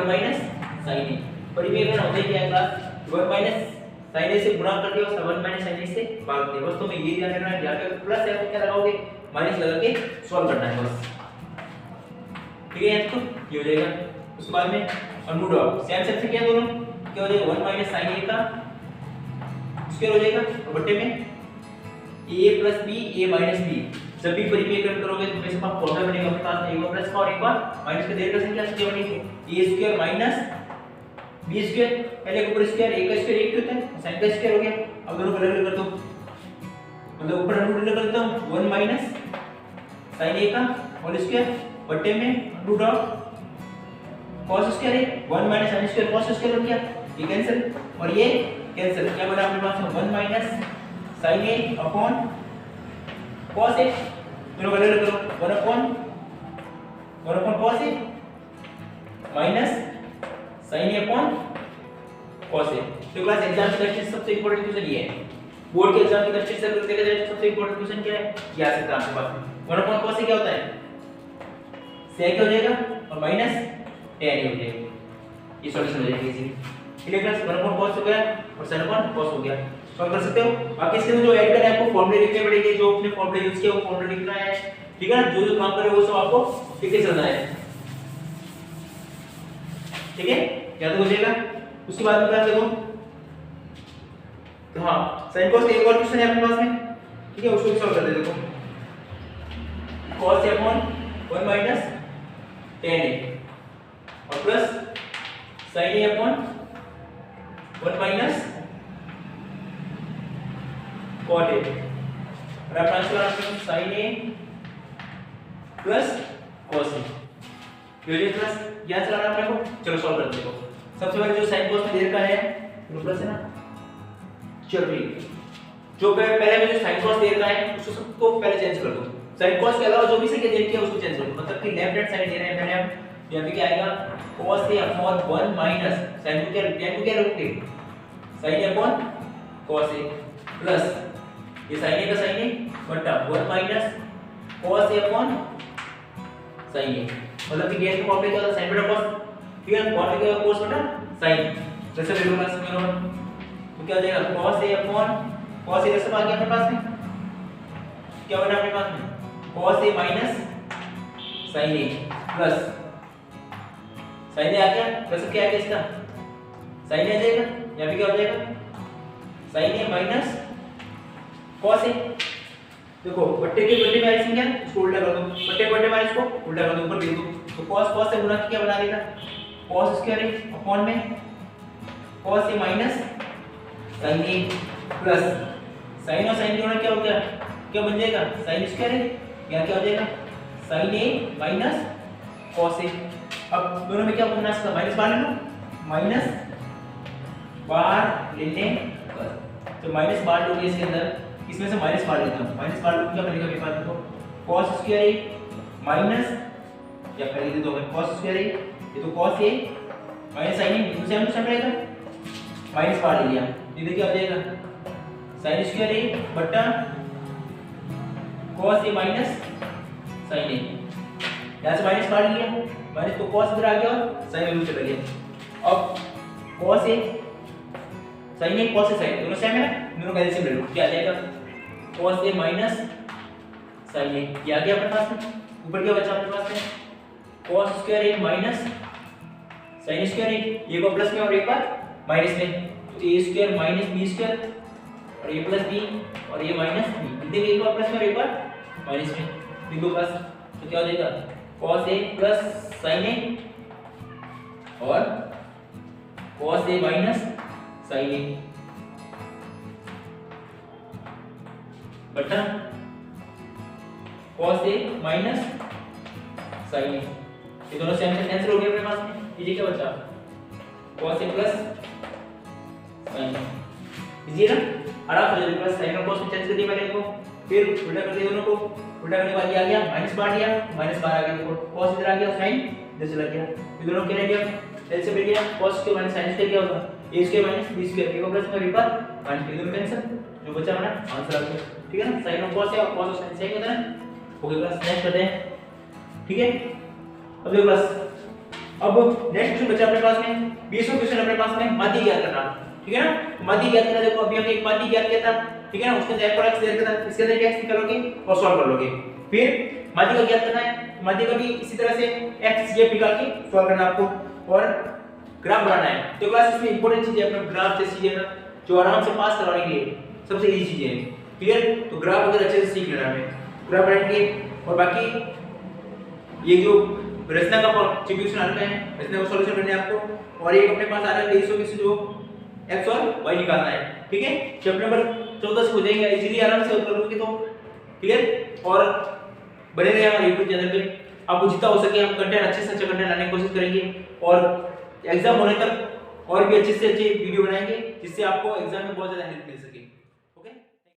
- sin a। परिमेय करना होता है क्या क्लास, 1 - sin a से गुणा कर दिया, 1 - sin a से भाग दिया। बस तुम्हें ये ध्यान रखना है, यहाँ पे प्लस है तो क्या लगाओगे, माइनस लगा के सॉल्व करना है बस। ठीक है? तो ये हो जाएगा। उसके बाद में √ सेम सेम से क्या दोनों क्या हो जाएगा, 1 - sin a का स्क्वायर हो जाएगा, और बट्टे में a + b a - b। जब भी परिमेयकरण करोगे तो इसका फॉर्मूला बनेगा अपने पास, एक बार प्लस का और एक बार माइनस का, देर का संख्या क्या बनेगी, a² - b², पहले ऊपर स्क्वायर, a का स्क्वायर 1 होता है, sin का स्क्वायर हो गया। अब दोनों को अलग कर दो, मतलब ऊपर √ अलग करता हूं, 1 - sin a का होल स्क्वायर बट्टे में √ cos स्क्वायर है, 1 - sin स्क्वायर cos स्क्वायर हो गया, ये कैंसिल और ये कैंसिल, क्या बना अपने पास 1 - sin a upon cos a, दोनों को अलग करो, 1 upon cos a minus sin a upon cos a। तो क्लास एग्जाम की दृष्टि से सबसे इंपॉर्टेंट क्वेश्चन ये है, बोर्ड के एग्जाम की दृष्टि से अगर देखा जाए तो सबसे इंपॉर्टेंट क्वेश्चन क्या है, ये आ सकता है आपके पास। 1 अपॉन cos a क्या होता है, sec हो जाएगा और माइनस tan a हो जाएगा, ये सॉल्यूशन हो जाएगा easy. Clear class, 1 upon cos हो गया और sin अपॉन cos हो गया, सॉल्व कर सकते हो। बाकी इसके अंदर जो ऐड करना है आपको फॉर्मूले लिखने पड़ेंगे, जो अपने फॉर्मूले यूज किया वो फॉर्मूला लिखना है, ठीक है ना? जो जो काम कर रहे हो वो सब आपको लिखते चलना है, ठीक है? याद हो जाएगा। उसके बाद में क्या देखो, तो हां sin cos एक और क्वेश्चन है अपने पास में, ठीक है? उसको सॉल्व कर दे। देखो cos a upon 1 - tan a और plus sin a upon 1 - cot a, और आप ट्रांसफर करेंगे sin a plus cos a, ये प्लस यहां चलाना अपने को। चलो सॉल्व करते हैं। सबसे पहले जो sin cos में दे रखा है वो प्लस है ना, चलो जो पहले में जो sin cos दे रखा है उसको सबको पहले चेंज कर दो, sin cos के अलावा जो भी संख्या दे रखी है उसको चेंज कर दो, मतलब कि लेफ्ट हैंड साइड दे रहे हैं पहले हम, यहां पे क्या आएगा cos a upon 1 minus sin को क्या रखोगे sin a upon cos a plus ये sin a का sin a बटा 1 minus cos a upon sin a, मतलब कि ये फॉर्मूला क्या होता है sin बटा cos, ठीक है? फॉर्मूला क्या होगा cos बटा sin, जैसे ले लो क्लास में तो क्या हो जाएगा cos a upon cos a सब आ गया अपने पास में, क्या बना अपने पास में cos a minus sin a plus sin a आ गया प्लस क्या आ गया इसका sin a आ जाएगा, यहाँ पे क्या हो जाएगा sin a minus cos a। देखो बट्टे के बट्टे माइनस क्या इसको उल्टा कर दो, बट्टे के बट्टे माइनस को उल्टा कर दो, ऊपर लिख दो, तो cos cos से गुणा क्या बना देगा cos स्क्वायर a अपॉन में cos a minus sin a plus sin और sin गुणा क्या हो गया, क्या बन जाएगा sin स्क्वायर a, यहाँ क्या हो जाएगा sin a minus cos a। अब दोनों में क्या बनना है इसका माइनस बाहर ले लो, माइनस बाहर लेने पर, तो माइनस बाहर लोगे इसके अंदर, इसमें से माइनस बाहर लेता हूं, माइनस बाहर लोगे क्या बनेगा मेरे पास देखो cos स्क्वायर a माइनस या पहले दे दो मैं cos स्क्वायर a, ये तो cos a minus sin a, तो सेम टू सेम रहेगा, माइनस बाहर ले लिया, ये क्या हो जाएगा sin स्क्वायर a बटा cos a minus sin a, यहां से माइनस बाहर लिया, माइनस तो cos इधर आ गया और sin इधर चला गया। अब cos a sin a cos a sin दोनों सेम है, दोनों का एलसीएम ले लो, क्या आ जाएगा cos a minus sin a, ये आ गया अपने पास में, ऊपर क्या बचा अपने पास में cos square a minus sin square a, ये को प्लस में और एक बार माइनस में, तो a square minus b square और a प्लस b और a माइनस b, देखिए एक बार प्लस में और एक बार माइनस में, बिंदु प्लस, तो क्या हो जाएगा cos a plus sin a और cos a minus sin a बटा cos a minus sin a, ये दोनों सेम से कैंसिल हो गए अपने पास में, ये क्या बचा cos a plus sin a, easy है ना, आराम से प्लस sin और cos में चेंज कर दिया मैंने इनको, फिर उल्टा कर दिया दोनों को, उल्टा करने के बाद ये आ गया माइनस बाहर लिया, माइनस बाहर आ गया, देखो cos इधर आ गया sin इधर चला गया, ये दोनों क्या रह गया एलसीएम ले लिया, cos के माइनस sin स्क्वायर क्या होगा a square minus b square, ये को प्लस में ऊपर माइनस, ये दोनों कैंसिल, जो बचा हमारा आंसर आ गया, ठीक है ना, sin और cos है और cos और sin सेम होता है ना, ओके क्लास नेक्स्ट करते हैं, ठीक है। अब देखो क्लास, अब नेक्स्ट क्वेश्चन बचा अपने पास में 20वां क्वेश्चन अपने पास में माध्य ज्ञात करना, ठीक है ना, माध्य ज्ञात करना, देखो अभी हमने एक माध्य ज्ञात किया था, ठीक है ना, उसके अंदर x दे रखा था, इसके अंदर x निकालोगे और सॉल्व कर लोगे, फिर माध्य का ज्ञात करना है, माध्य का भी इसी तरह से x ये निकाल के सॉल्व करना आपको और ग्राफ बनाना है। तो क्लास इसमें इंपॉर्टेंट चीज है अपना ग्राफ जैसी चीज है ना, जो आराम से पास करवाने के लिए सबसे इजी चीज है, क्लियर, तो ग्राफ अगर अच्छे से सीख लेना है, ग्राफ बनाएंगे और बाकी ये जो रचना का डिस्ट्रीब्यूशन आता है, रचना का सॉल्यूशन करना है आपको, और एक अपने पास आ रहा है 2300 से जो x और y निकालना है, ठीक है, चैप्टर नंबर 14 से हो जाएगा, इजीली आराम से कर लोगे तो, क्लियर, और बने रहिए हमारे YouTube चैनल पे, आपको जितना हो सके हम कंटेंट अच्छे से अच्छा कंटेंट लाने की कोशिश करेंगे और एग्जाम होने तक और भी अच्छे से अच्छे वीडियो बनाएंगे जिससे आपको एग्जाम में बहुत ज्यादा हेल्प मिल सके।